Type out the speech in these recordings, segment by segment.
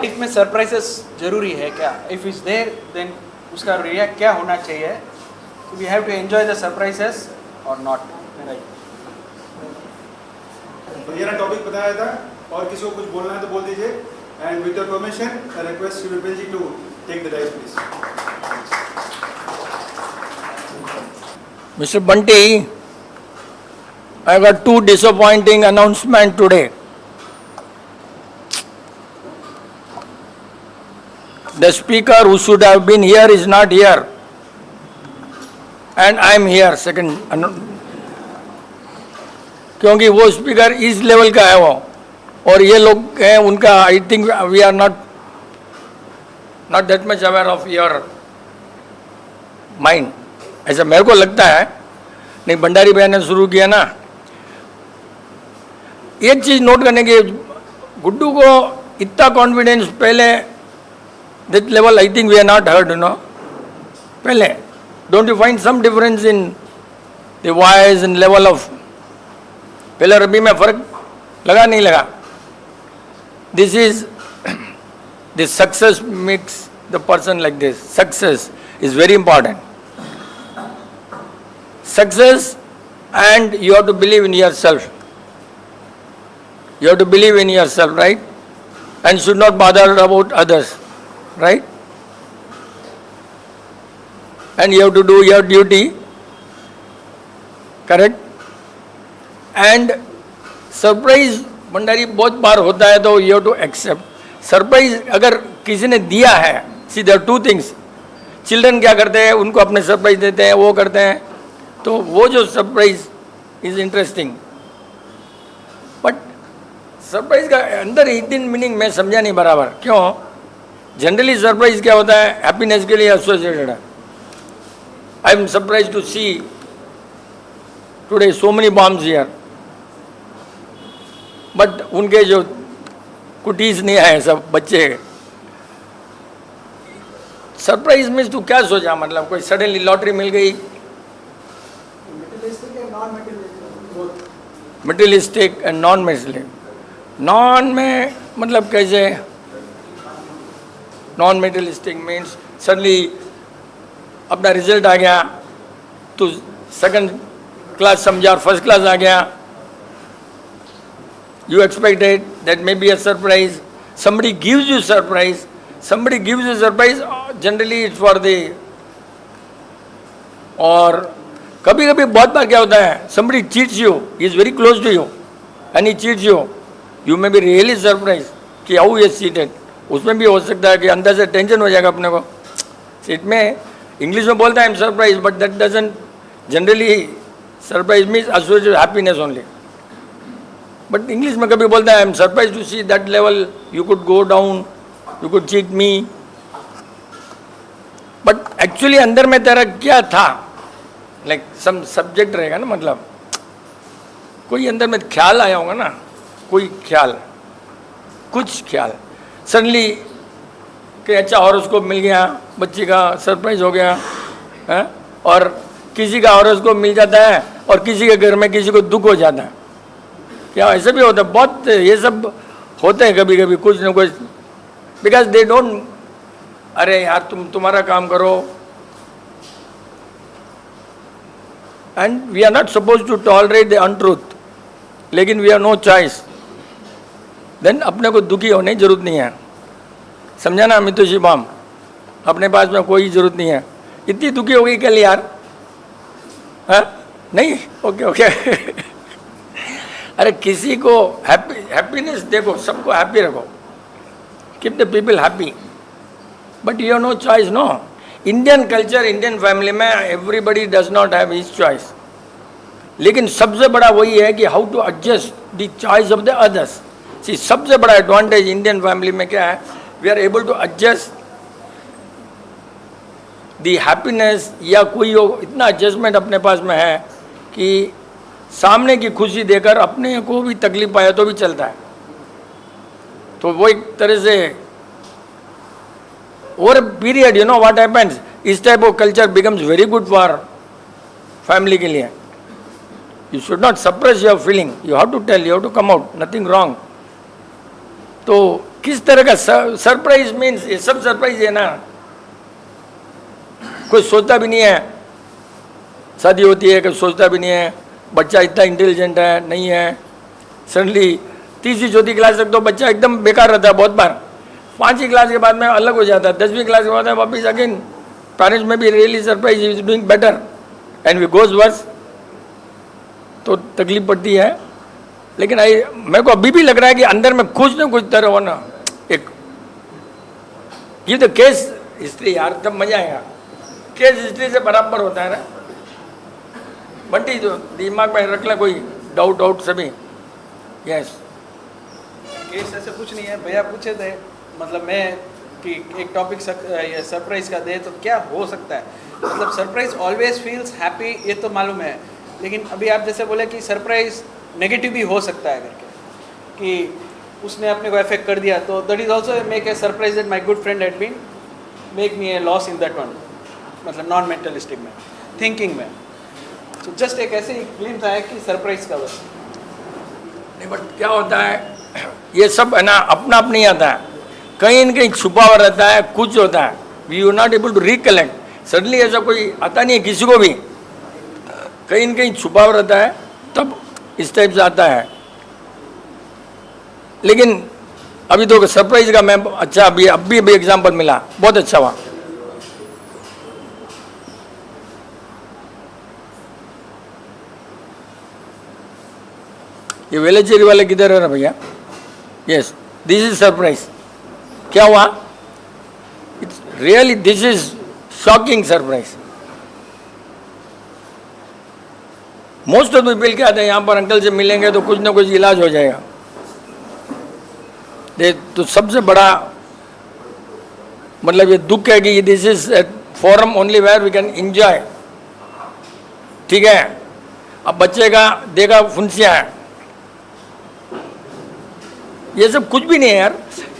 Life में surprises जरूरी है क्या? इफ इज देयर देन उसका रिएक्ट क्या होना चाहिए? We have to enjoy the surprises और नॉट? भैया ने टॉपिक बताया था और किसी को कुछ बोलना है तो बोल दीजिए। And with your permission I request Shri Vipin ji to take the dice please. Mr. Bunty, I got two disappointing announcements today. The speaker who should have been here is not here, and I am here. Second, क्योंकि वो speaker इस level का है वो, और ये लोग हैं उनका, I think we are not that much aware of your mind, ऐसा मेरे को लगता है। नहीं, भंडारी भैया ने शुरू किया ना, एक चीज नोट करने की, गुड्डू को इतना कॉन्फिडेंस पहले, that level I think we are not heard, no. पहले don't you find some difference in the voice in level of, पहले और अभी में फर्क लगा नहीं लगा? This is the success makes the person like this. Success is very important. Success, and you have to believe in yourself. You have to believe in yourself, right? And should not bother about others, right? And you have to do your duty, correct? And surprise Bhandari बहुत बार होता है, तो you have to accept. Surprise अगर किसी ने दिया है, see there are two things. Children क्या करते हैं, उनको अपने सरप्राइज देते हैं, वो करते हैं, तो वो जो surprise is interesting, but surprise का अंदर हिडन मीनिंग मैं समझा नहीं बराबर। क्यों? जनरली सरप्राइज क्या होता है? हैप्पीनेस के लिए एसोसिएटेड है। I am surprise to see today so many bombs here, but उनके जो कुटीज नहीं आए, सब बच्चे। सरप्राइज मीन्स तू क्या सोचा, मतलब कोई सडनली लॉटरी मिल गई? Materialistic and non materialistic. Non में मतलब कैसे? नॉन मटेरियलिस्टिक मीन्स सडनली अपना रिजल्ट आ गया, तो सेकंड क्लास समझा और फर्स्ट क्लास आ गया, you expected, that may be a surprise. somebody gives you surprise, generally it's for the, और कभी कभी बहुत बार क्या होता है, somebody cheats you, he is very close to you and he cheats you, you may be really surprised कि how he has cheated. उसमें भी हो सकता है कि अंदर से टेंशन हो जाएगा अपने को. सीट में इंग्लिश में बोलता है I am surprise, but that doesn't generally, surprise means associated happiness only. But English में कभी बोलता है I am surprise to see that level you could go down, you could cheat me, but actually अंदर में तेरा क्या था, like some subject रहेगा ना, मतलब कोई अंदर में ख्याल आया होगा ना, कोई ख्याल, कुछ ख्याल सडनली कि अच्छा हॉरोस्कोप मिल गया, बच्ची का सरप्राइज हो गया है, और किसी का हॉरोस्कोप मिल जाता है और किसी के घर में किसी को दुख हो जाता है. क्या ऐसा भी होता है? बहुत ये सब होते हैं कभी कभी, कुछ न कुछ, बिकॉज दे डोंट, अरे यार तुम्हारा काम करो, and we are not suppose to tolerate the untruth, लेकिन we have no choice. Then अपने को दुखी होने की जरूरत नहीं है, समझा ना मितुषी बाम, अपने पास में कोई जरूरत नहीं है. इतनी दुखी हो गई कल यार, हाँ नहीं, ओके ओके अरे किसी को हैप्पीनेस देखो, सबको हैप्पी रखो, keep the people happy, but you have no choice. No, Indian culture, Indian family में everybody does not have his choice, लेकिन सबसे बड़ा वही है कि how to adjust the choice of the others. See, सबसे बड़ा एडवांटेज इंडियन फैमिली में क्या है, we are able to adjust the happiness, या कोई हो, इतना एडजस्टमेंट अपने पास में है कि सामने की खुशी देकर अपने को भी तकलीफ आया तो भी चलता है. तो वो एक तरह से over a period, you know what happens, इस type of culture becomes very good for family के लिए. You should not suppress your feeling, you have to tell, you have to come out, nothing wrong. तो किस तरह का surprise means ये सब surprise है ना, कोई सोचता भी नहीं है, शादी होती है कोई सोचता भी नहीं है, बच्चा इतना इंटेलिजेंट है नहीं है, सडनली तीसरी चौथी क्लास तक तो बच्चा एकदम बेकार रहता है बहुत बार, 5वीं क्लास के बाद में अलग हो जाता है, 10वीं क्लास के बाद में वापिस अगेन पेरेंट्स में भी really surprise is doing better and we goes worse, तो तकलीफ पड़ती है। लेकिन मेरे को अभी भी लग रहा है कि अंदर में कुछ न कुछ तरह होना, एक ये तो केस हिस्ट्री यार, तब मजा आएगा, केस हिस्ट्री से बराबर होता है ना बंटी, जो दिमाग में रख ले कोई डाउट सभी। यस केस ऐसे कुछ नहीं है, भैया पूछे थे मतलब मैं कि एक टॉपिक सरप्राइज का दे तो क्या हो सकता है, मतलब सरप्राइज ऑलवेज फील्स हैप्पी, ये तो मालूम है, लेकिन अभी आप जैसे बोले कि सरप्राइज नेगेटिव भी हो सकता है करके, कि उसने अपने को अफेक्ट कर दिया, तो that is also make a surprise that my good friend had been make me a loss in that one, मतलब नॉन मेंटलिस्टिक में थिंकिंग में। तो जस्ट एक ऐसे ही ग्लिम्स आया कि सरप्राइज का बस नहीं, बट क्या होता है ये सब है ना अपना आप नहीं आता है, कहीं न कहीं छुपा हुआ रहता है, कुछ होता है, we you not able to recollect, suddenly ऐसा कोई आता नहीं है किसी को भी, कहीं न कहीं छुपा हुआ रहता है, तब इस टाइप से आता है। लेकिन अभी तो सरप्राइज का मैं अच्छा अभी एग्जाम्पल मिला, बहुत अच्छा हुआ। ये वेलेचेरी वाले किधर है ना भैया? Yes, this is surprise. क्या हुआ? It's really this is shocking surprise. Most of people क्या आते हैं, यहाँ पर अंकल से मिलेंगे तो कुछ ना कुछ इलाज हो जाएगा। तो सबसे बड़ा मतलब ये दुख है कि this is a forum only where we can enjoy. ठीक है, अब बच्चे का देखा फुंसियाँ है, ये सब कुछ भी नहीं है यार।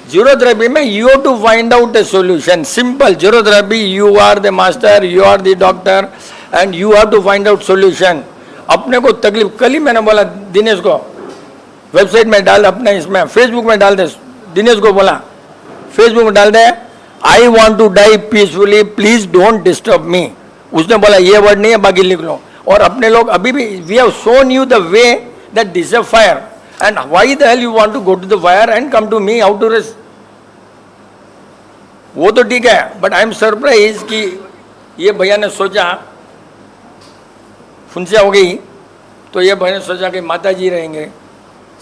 जीरोथेरेपी में you have to find out a solution, simple. Zero therapy, you are the master, you are the doctor and you have to find out solution. अपने को तकलीफ, कल ही मैंने बोला दिनेश को, वेबसाइट में डाल, अपने इसमें फेसबुक में डाल दे, दिनेश को बोला फेसबुक में डाल दे, I want to die peacefully, please don't disturb me. उसने बोला ये वर्ड नहीं है, बाकी लिख लो। और अपने लोग अभी भी, we have shown you the way that this a fire and why the hell you want to go to the fire and come to me how to rest? वो तो ठीक है, बट आई एम सरप्राइज कि ये भैया ने सोचा, फुंसिया हो गई तो ये भैया ने सोचा कि माता जी रहेंगे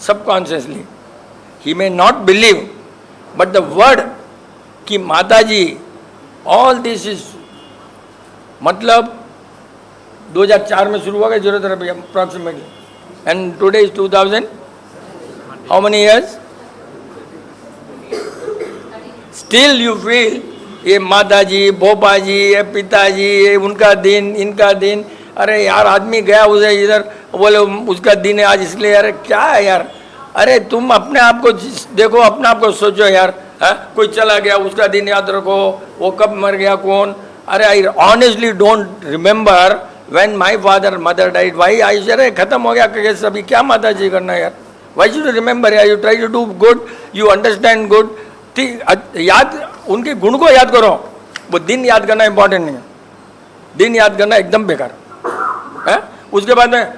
subconsciously, he may not believe but the word कि माता जी, ऑल दिस इज, मतलब 2004 में शुरू हुआ गया zero therapy approximately, and today is 2000, how many years? Still you feel ये माता जी, भोपा जी, ये पिताजी, ये उनका दिन, इनका दिन। अरे यार आदमी गया उसे इधर, बोले उसका दिन है आज इसलिए, अरे क्या है यार, अरे तुम अपने आप को देखो, अपने आप को सोचो यार। है कोई चला गया उसका दिन याद रखो, वो कब मर गया कौन। अरे I honestly don't remember when my father mother died, भाई आई अरे खत्म हो गया केस, अभी क्या माता जी करना यार। Why should you remember? You try to do good, you understand good. याद, उनके गुण को याद करो, वो दिन याद करना इंपॉर्टेंट नहीं है, दिन याद करना एकदम बेकार है। उसके बाद में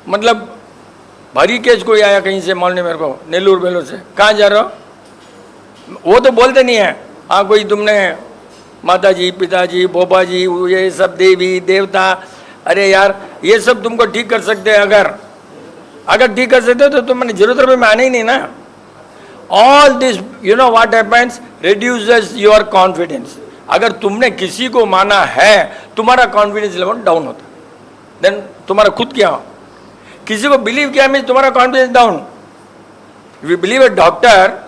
मतलब भारी केस कोई आया कहीं से, मान लो मेरे को नेल्लूर बेलोर से, कहाँ जा रहे हो, वो तो बोलते नहीं है, हाँ कोई तुमने माता जी, पिताजी, भोपा जी, ये सब देवी देवता, अरे यार ये सब तुमको ठीक कर सकते हैं, अगर ठीक कर सकते हो तो तुमने जीरोथेरेपी में आना ही नहीं ना। All this you know what happens, reduces your confidence. अगर तुमने किसी को माना है, तुम्हारा कॉन्फिडेंस लेवल डाउन होता, देन तुम्हारा खुद क्या हो, किसी को बिलीव किया मीन्स तुम्हारा confidence down. If you believe a doctor,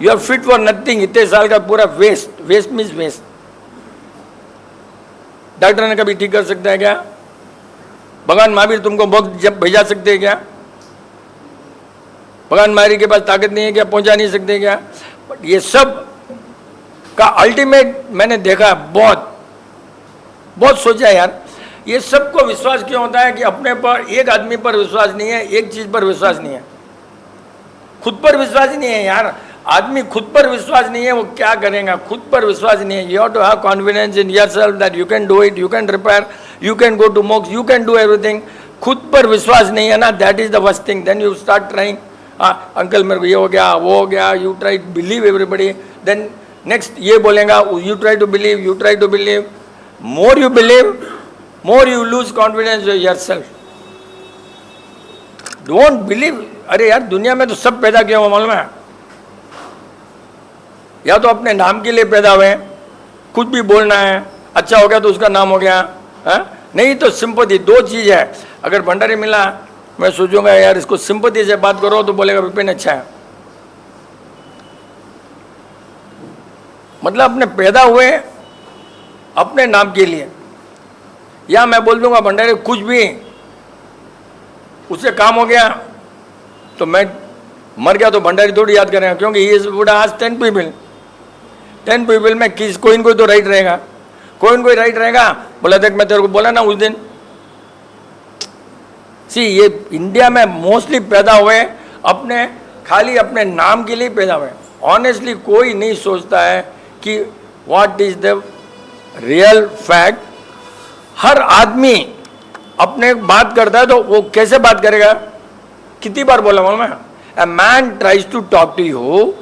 you are fit for nothing, इतने साल का पूरा waste, waste means waste. Doctor ने कभी ठीक कर सकता है क्या? भगवान महावीर तुमको मोक्ष जब भेजा सकते हैं क्या? भगवान महावीर के पास ताकत नहीं है क्या? पहुंचा नहीं सकते क्या? बट ये सब का अल्टीमेट मैंने देखा, बहुत सोचा यार, ये सबको विश्वास क्यों होता है कि अपने पर, एक आदमी पर विश्वास नहीं है, एक चीज पर विश्वास नहीं है। खुद पर विश्वास ही नहीं है यार, आदमी खुद पर विश्वास नहीं है, वो क्या करेगा? खुद पर विश्वास नहीं है. You have to have confidence in yourself that you can do it, you can repair, you can go to moksha, you can do everything. खुद पर विश्वास नहीं है ना, that is the worst thing. Then you start trying, uncle मेरे को ये हो गया, वो हो गया, you try to believe everybody. Then next ये बोलेगा, you try to believe, you try to believe. More you believe, more you lose confidence in yourself. Don't believe. अरे यार, दुनिया में तो सब पैदा किया हुआ मालूम है. या तो अपने नाम के लिए पैदा हुए, कुछ भी बोलना है, अच्छा हो गया तो उसका नाम हो गया है? नहीं तो सिंपैथी. दो चीज है. अगर भंडारी मिला, मैं सोचूंगा यार इसको सिंपैथी से बात करो, तो बोलेगा विपिन अच्छा है. मतलब अपने पैदा हुए अपने नाम के लिए. या मैं बोल दूंगा भंडारी कुछ भी, उससे काम हो गया तो मैं मर गया तो भंडारी थोड़ी याद करेगा, क्योंकि he would ask 10 people. 10 people में किस कोई न कोई तो राइट रहेगा, कोई न कोई राइट रहेगा. बोला देख मैं तेरे को बोला ना उस दिन. सी ये इंडिया में मोस्टली पैदा हुए अपने खाली अपने नाम के लिए पैदा हुए. ऑनेस्टली कोई नहीं सोचता है कि what is the real fact. हर आदमी अपने बात करता है तो वो कैसे बात करेगा? कितनी बार बोला मालूम है? A man tries to talk to you,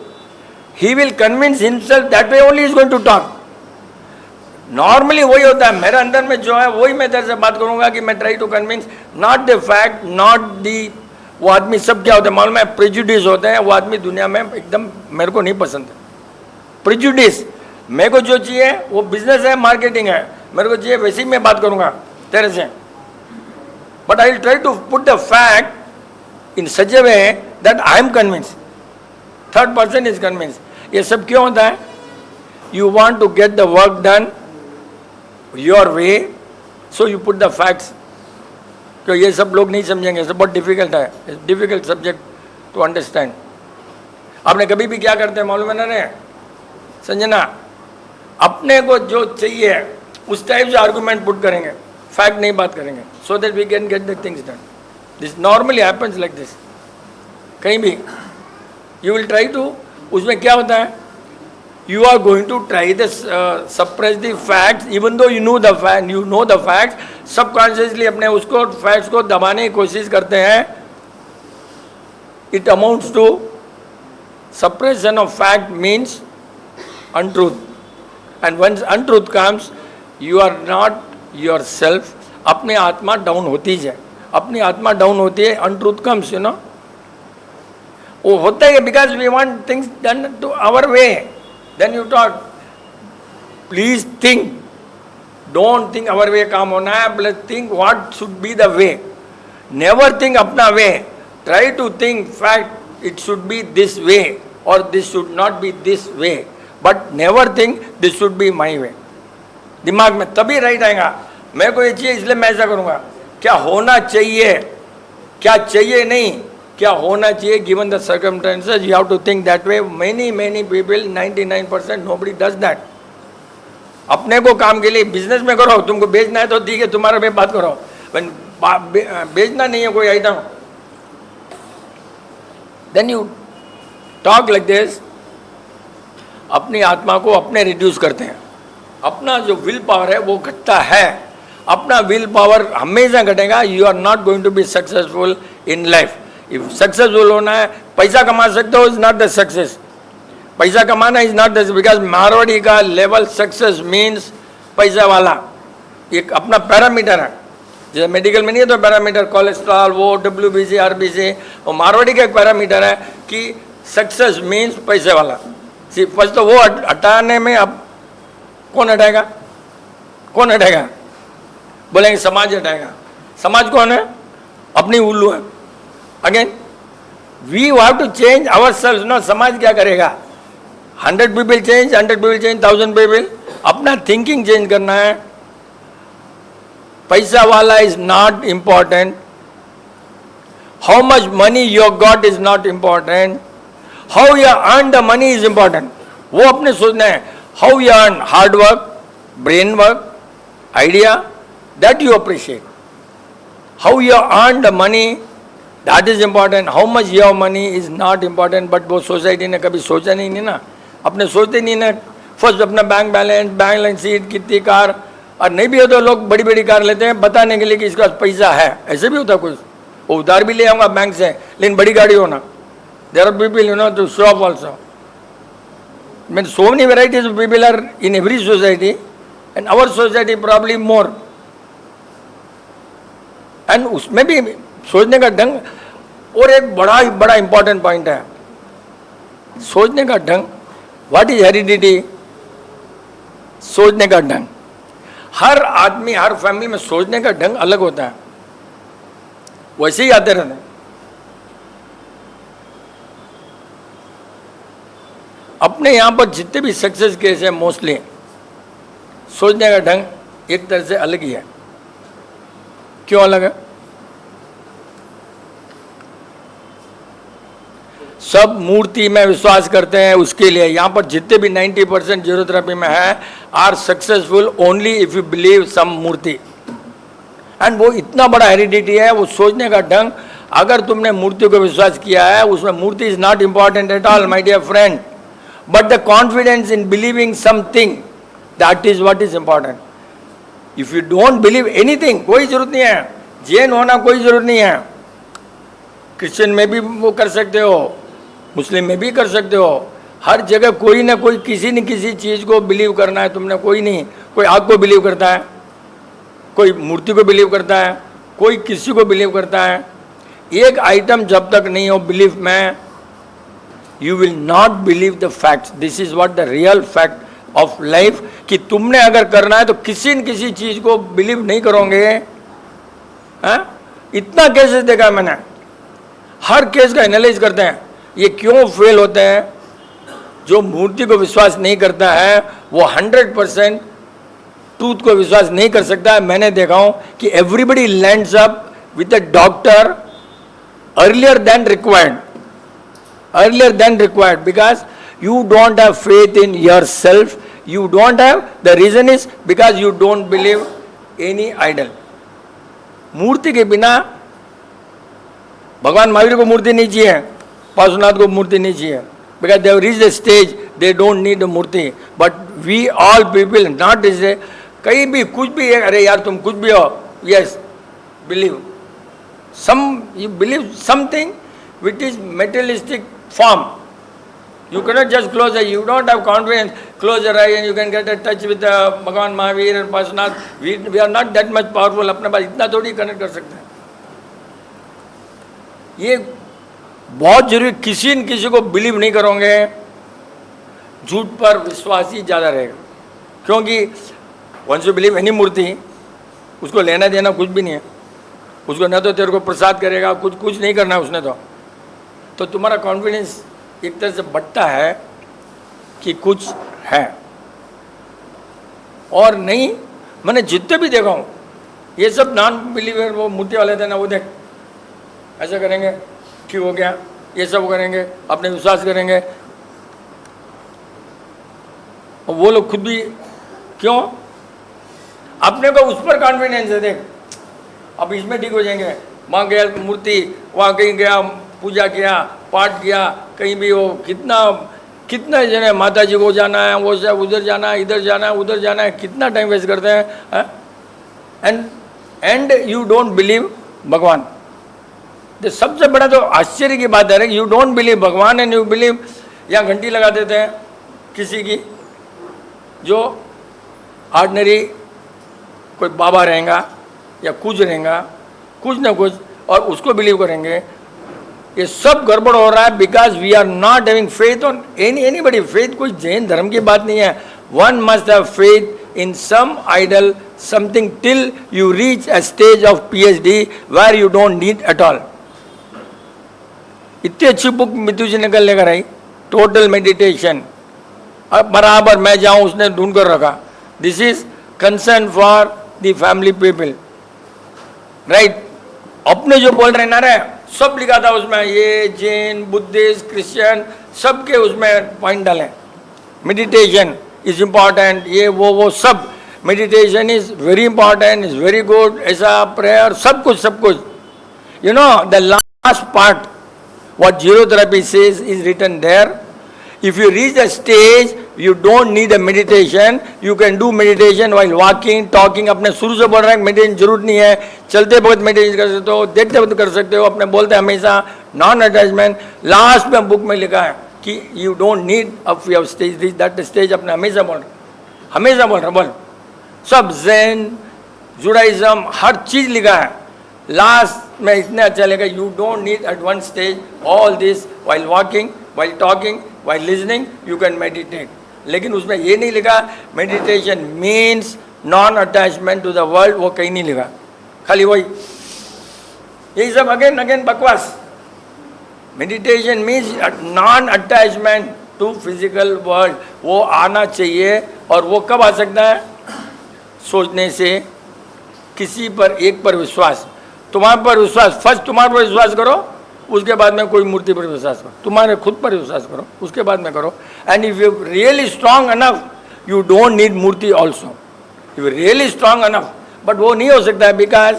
he will convince himself that way only he is going to talk. Normally वही होता है. मेरे अंदर में जो है वही मैं तेरे से बात करूंगा कि मैं try to convince, not the fact, not the. वो आदमी सब क्या होता है मालूम है? प्रेजुडिस होते हैं. वो आदमी दुनिया में एकदम मेरे को नहीं पसंद है. प्रेजुडिस. मेरे को जो चाहिए वो बिजनेस है, मार्केटिंग है, मेरे को चाहिए वैसे ही मैं बात करूंगा तेरे से. But I will try to put the fact in such a way that I am convince, third person is convince. ये सब क्यों होता है? You want to get the work done your way, so you put the facts. तो ये सब लोग नहीं समझेंगे, सब बहुत डिफिकल्ट है. It's difficult subject to understand. आपने कभी भी क्या करते हैं मालूम है ना रे संजना? अपने को जो चाहिए उस टाइप से आर्गुमेंट पुट करेंगे, फैक्ट नहीं बात करेंगे, so that we can get the things done. This normally happens like this. कहीं भी यू विल ट्राई टू, उसमें क्या होता है? you are going to try to suppress the facts even though you know the facts. subconsciously अपने उसको facts को दबाने की कोशिश करते हैं. it amounts to suppression of fact means untruth, and once untruth comes you are not yourself. अपनी आत्मा डाउन होती है, अपनी आत्मा डाउन होती है, untruth comes, you know. वो होता है because we want things done to our way. Then you talk. Please think. Don't think our way काम होना है. Please think what should be the way. Never think अपना way. Try to think fact it should be this way or this should not be this way. But never think this should be my way. दिमाग में तभी right आएगा. मेरे को ये चाहिए इसलिए मैं ऐसा करूँगा. क्या होना चाहिए, क्या चाहिए नहीं, क्या होना चाहिए given the circumstances. You have to think that way. Many people, 99% nobody does that. अपने को काम के लिए बिजनेस में करो. तुमको बेचना है तो ठीक है, तुम्हारा भी बात करो. बेचना नहीं है कोई item, then you talk like this. अपनी आत्मा को अपने रिड्यूस करते हैं. अपना जो विल पावर है वो घटता है. अपना विल पावर हमेशा घटेगा. You are not going to be successful in life. If successful होना है, पैसा कमा सकते हो, इज नॉट द सक्सेस. पैसा कमाना is not the, because Marwari का लेवल सक्सेस मीन्स पैसा वाला. एक अपना पैरामीटर है. जैसे मेडिकल में नहीं है तो पैरामीटर कोलेस्ट्रॉल, वो WBC RBC, वो मारवाड़ी का एक पैरामीटर है कि सक्सेस मीन्स पैसे वाला. सिर्फ फर्स्ट तो वो हटाने में अब कौन हटाएगा? कौन हटाएगा? बोलेंगे समाज हटाएगा. समाज कौन है? अपनी उल्लू है. Again we have to change our self. No, समाज क्या करेगा? 100 पीपल चेंज, 1000 पीपल. अपना थिंकिंग चेंज करना है. पैसा वाला is not important. How much money you got is not important. How you earn the money is important. वो अपने सोचना है. How you earn, hard work, brain work, idea, that you appreciate. How you earn the money that is important. How much you have money is not important, but वो society ने कभी सोचा नहीं ना, अपने सोचते नहीं ना. फर्स्ट अपना बैंक बैलेंस शीट, कितनी कार, और नहीं भी हो तो लोग बड़ी बड़ी कार लेते हैं बताने के लिए कि इसके पास पैसा है. ऐसे भी होता कुछ, वो उधार भी ले आऊँगा बैंक से, लेकिन बड़ी गाड़ी हो ना. There are people you know to show off also. Mean so many varieties of people are in every society, and our society probably more. And उसमें भी सोचने का ढंग, और एक बड़ा इंपॉर्टेंट पॉइंट है सोचने का ढंग. What is heredity? सोचने का ढंग. हर आदमी, हर फैमिली में सोचने का ढंग अलग होता है, वैसे ही आते रहते हैं. अपने यहाँ पर जितने भी सक्सेस केस है मोस्टली सोचने का ढंग एक तरह से अलग ही है. क्यों अलग है? सब मूर्ति में विश्वास करते हैं, उसके लिए यहाँ पर जितने भी 90% जीरोथेरेपी में है are successful only if you believe some मूर्ति. एंड वो इतना बड़ा हेरिडिटी है, वो सोचने का ढंग. अगर तुमने मूर्ति को विश्वास किया है, उसमें murti is not important at all my dear friend, but the confidence in believing something, that is what is important. If you don't believe anything, कोई जरूरत नहीं है जैन होना, कोई जरूरत नहीं है. क्रिश्चियन में भी वो कर सकते हो, मुस्लिम में भी कर सकते हो. हर जगह कोई ना कोई किसी न किसी चीज़ को बिलीव करना है तुमने. कोई नहीं, कोई आग को बिलीव करता है, कोई मूर्ति को बिलीव करता है, कोई किसी को बिलीव करता है. एक आइटम जब तक नहीं हो बिलीफ में, you will not believe the facts. This is what the real fact of life, कि तुमने अगर करना है तो किसी न किसी चीज़ को बिलीव नहीं करोगे. इतना केसेस देखा है मैंने, हर केस का एनालाइज करते हैं ये क्यों फेल होते हैं. जो मूर्ति को विश्वास नहीं करता है वो 100% ट्रूथ को विश्वास नहीं कर सकता है. मैंने देखा हूं कि everybody lands up with a doctor earlier than required, because you don't have faith in yourself. You don't have, the reason is because you don't believe any idol. मूर्ति के बिना, भगवान महावीर को मूर्ति नहीं चाहिए, पार्श्वनाथ को मूर्ति नहीं चाहिए, because they have reached a stage they don't need a Murthy. But we all people not is a, कहीं भी कुछ भी है, अरे यार तुम कुछ भी हो, yes believe some, you believe something which is materialistic form. You cannot just close your, you don't have confidence, close your eye and you can get a touch with Bhagavan Mahavir and Parshvanath. We are not that much powerful, अपने पास इतना थोड़ी connect कर सकते हैं. ये बहुत जरूरी, किसी न किसी को बिलीव नहीं करोगे, झूठ पर विश्वास ही ज़्यादा रहेगा. क्योंकि वंस यू बिलीव एनी मूर्ति, उसको लेना देना कुछ भी नहीं है, उसको न तो तेरे को प्रसाद करेगा, कुछ नहीं करना है उसने, तो तुम्हारा कॉन्फिडेंस एक तरह से बढ़ता है कि कुछ है. और नहीं, मैंने जितने भी देखा हूँ ये सब नॉन बिलीवर, वो मूर्ति वाले थे ना, वो देख ऐसा करेंगे, ठीक हो गया, ये सब करेंगे, अपने विश्वास करेंगे. और वो लोग खुद भी क्यों, अपने को उस पर कॉन्फिडेंस है. देख अब इसमें ठीक हो जाएंगे, वहाँ गया मूर्ति, वहाँ कहीं गया, पूजा किया, पाठ किया, कहीं भी हो, कितना जने माता जी को जाना है, वो सब उधर जाना है, इधर जाना है, उधर जाना है, कितना टाइम वेस्ट करते हैं. एंड यू डोंट बिलीव भगवान. तो सबसे बड़ा तो आश्चर्य की बात है, यू डोंट बिलीव भगवान एंड यू बिलीव. यहाँ घंटी लगा देते हैं किसी की, जो ऑर्डिनरी कोई बाबा रहेगा या कुछ रहेगा, कुछ ना कुछ, और उसको बिलीव करेंगे. ये सब गड़बड़ हो रहा है because we are not having faith on anybody. Faith कोई जैन धर्म की बात नहीं है. One must have faith in some idol, something, till you reach a stage of PhD where you don't need at all. इतनी अच्छी बुक मितू जी निकल लेकर आई, टोटल मेडिटेशन. अब बराबर मैं जाऊं उसने ढूंढ कर रखा. This is concern for the family people, right. अपने जो बोल रहे ना रे, सब लिखा था उसमें, ये जैन, बुद्धिस्ट, क्रिश्चियन, सबके उसमें पॉइंट डालें. मेडिटेशन इज इम्पॉर्टेंट, ये वो सब. Meditation is very important, is very good, ऐसा प्रेयर, सब कुछ. You know the last part, what zero therapy says is written there. If you reach the stage, you don't need a meditation. You can do meditation while walking, talking. अपने शुरू से बोल रहे हैं meditation जरूरत नहीं है, चलते वक्त मेडिटेशन कर सकते हो, देखते वक्त कर सकते हो, अपने बोलते हमेशा नॉन अटैचमेंट. लास्ट में बुक में लिखा है कि you don't need up your stage reach that stage. अपने हमेशा बोल रहे बोल. सब ज़ेन, जुडाइज्म, हर चीज़ लिखा है. लास्ट में इतना अच्छा लगा, you don't need at one stage all this while walking, while talking, while listening you can meditate. लेकिन उसमें ये नहीं लिखा meditation means non attachment to the world. वो कहीं नहीं लिखा, खाली वही यही सब अगेन अगेन बकवास. Meditation means non attachment to physical world. वो आना चाहिए. और वो कब आ सकता है? सोचने से. किसी पर एक पर विश्वास, तुम्हारे पर विश्वास, फर्स्ट तुम्हारे पर विश्वास करो, उसके बाद में कोई मूर्ति पर विश्वास करो. तुम्हारे खुद पर विश्वास करो, उसके बाद में करो. And if you really strong enough, you don't need murti also. You really strong enough. But वो नहीं हो सकता है because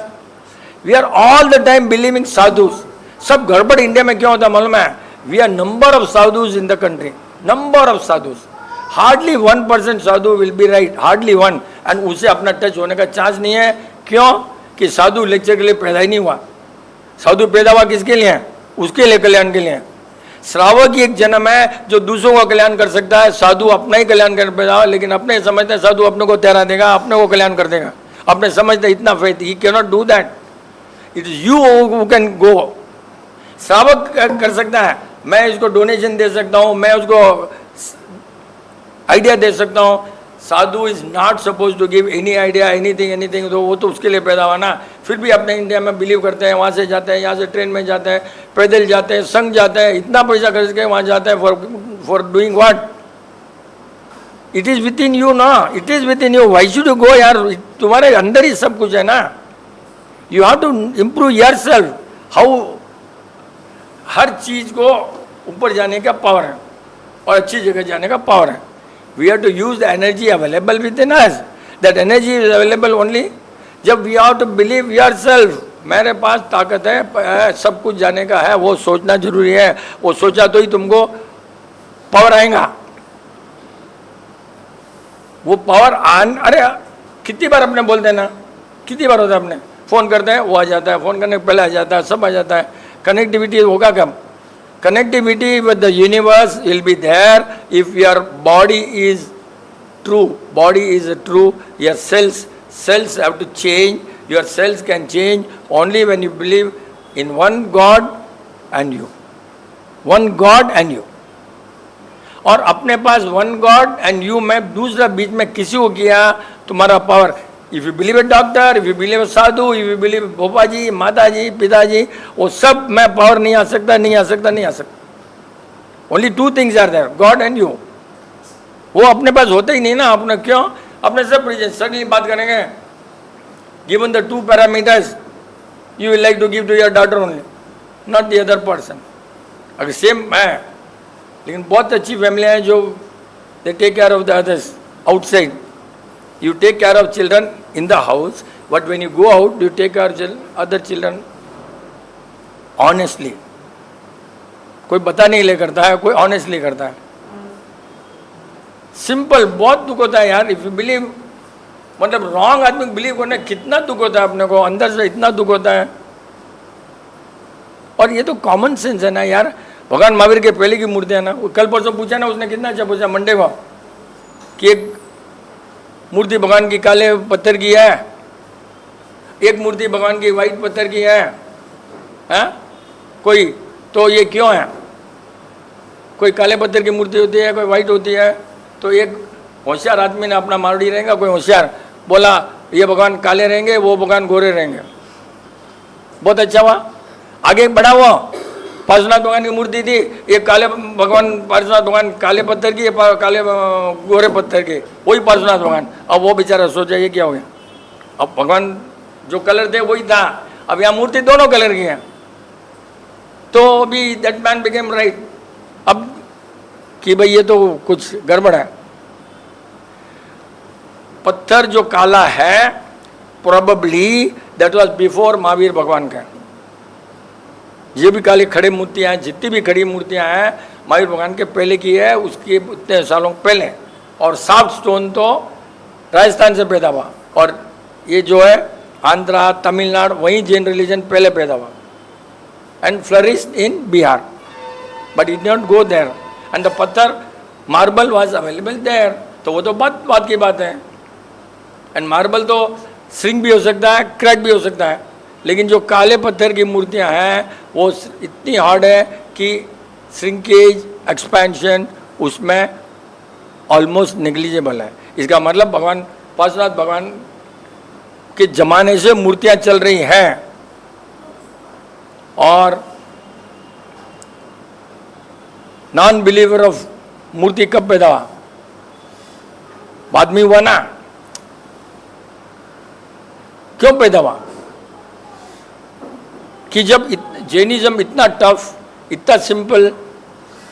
we are all the time believing sadhus. सब गड़बड़ इंडिया में क्यों होता है मालूम है? We are number of sadhus in the country, number of sadhus. Hardly 1% sadhu will be right, hardly 1. And उसे अपना टच होने का चांस नहीं है. क्यों? कि साधु लेक्चर के लिए पैदा ही नहीं हुआ. साधु पैदा हुआ किसके लिए? उसके लिए, कल्याण के लिए. श्रावक ही एक जन्म है जो दूसरों का कल्याण कर सकता है. साधु अपना ही कल्याण कर पैदा हुआ, लेकिन अपने समझते हैं साधु अपने को तैरा देगा, अपने को कल्याण कर देगा. अपने समझते इतना faith, he can not do that. It is you who can go. श्रावक कर सकता है, मैं इसको डोनेशन दे सकता हूँ, मैं उसको आइडिया दे सकता हूँ. Sadhu is not suppose to give any idea, anything. तो वो तो उसके लिए पैदा हुआ ना. फिर भी अपने इंडिया में बिलीव करते हैं, वहाँ से जाते हैं, यहाँ से ट्रेन में जाते हैं, पैदल जाते हैं, संग जाते हैं, इतना पैसा खर्च के वहाँ जाते हैं for doing what? It is within you ना, it is within you. Why should you go यार? तुम्हारे अंदर ही सब कुछ है ना. You have to improve yourself. How? हर चीज़ को ऊपर जाने का पावर है और अच्छी जगह जाने का पावर है. We have to use the energy available within us. That energy is available only जब we have to believe yourself. मेरे पास ताकत है, सब कुछ जाने का है. वो सोचना जरूरी है. वो सोचा तो ही तुमको पावर आएगा. वो पावर अरे कितनी बार अपने बोलते हैं ना, कितनी बार होता है अपने फ़ोन करते हैं, वो आ जाता है. फ़ोन करने के पहले आ जाता है, सब आ जाता है. कनेक्टिविटी होगा कब? Connectivity with the universe will be there if your body is true. Body is true. Your cells have to change. Your cells can change only when you believe in one God and you. One God and you. और अपने पास one God and you में दूसरा बीच में किसी को किया तुम्हारा power. If you believe a doctor, if you believe a sadhu, if you believe भोपा जी, माता जी, पिताजी, वो सब में पावर नहीं आ सकता, नहीं आ सकता, नहीं आ सकता. Only two things are there, God and you. वो अपने पास होते ही नहीं ना. अपने क्यों? अपने सब सडनली बात करेंगे. Given the two parameters, you will like to give to your daughter only, not the other person. अगर सेम है, लेकिन बहुत अच्छी फैमिली है जो they take care of the others outside. You take care of children in the house, but when you go out, you take care of other children honestly. कोई बता नहीं ले करता है, कोई honestly करता है. सिंपल. बहुत दुख होता है यार. इफ यू बिलीव, मतलब रॉन्ग आदमी को बिलीव करने कितना दुख होता है अपने को, अंदर से इतना दुख होता है. और ये तो कॉमन सेंस है ना यार. भगवान महावीर के पहले की मूर्ति है ना. कल परसों पूछा ना उसने, कितना अच्छा पूछा मंडे को, कि एक मूर्ति भगवान की काले पत्थर की है, एक मूर्ति भगवान की वाइट पत्थर की है. कोई तो ये क्यों है? कोई काले पत्थर की मूर्ति होती है, कोई वाइट होती है. तो एक होशियार आदमी ने अपना मारवाड़ी रहेगा, कोई होशियार बोला ये भगवान काले रहेंगे, वो भगवान गोरे रहेंगे. बहुत अच्छा हुआ. आगे बढ़ा हुआ, पार्श्वनाथ भगवान की मूर्ति थी, एक काले भगवान, पार्श्वनाथ भगवान काले पत्थर की, काले गोरे पत्थर के, वही पार्श्वनाथ भगवान. अब वो बेचारा सोचा ये क्या हो गया. अब भगवान जो कलर थे वही था, अब यहाँ मूर्ति दोनों कलर की है. तो अभी दैट मैन बिकेम राइट. अब कि भाई ये तो कुछ गड़बड़ है. पत्थर जो काला है, probably that was before Mahavir भगवान का. ये भी काली खड़ी मूर्तियाँ हैं, जितनी भी खड़ी मूर्तियाँ हैं महावीर भगवान के पहले की है, उसके उतने सालों पहले। और सॉफ्ट स्टोन तो राजस्थान से पैदा हुआ, और ये जो है आंध्रा तमिलनाडु, वहीं जैन रिलीजन पहले पैदा हुआ and flourished in Bihar, but it not go there and the पत्थर मार्बल वाज अवेलेबल देयर। तो वो तो बात की बात है। एंड मार्बल तो श्रिंक भी हो सकता है, क्रैक भी हो सकता है, लेकिन जो काले पत्थर की मूर्तियां हैं वो इतनी हार्ड है कि श्रिंकेज एक्सपेंशन उसमें ऑलमोस्ट नेग्लिजिबल है। इसका मतलब भगवान पार्श्वनाथ भगवान के जमाने से मूर्तियां चल रही हैं। और नॉन बिलीवर ऑफ मूर्ति कब पैदा हुआ? बाद में हुआ ना। क्यों पैदा हुआ? कि जब जैनिज्म इतना टफ, इतना सिंपल,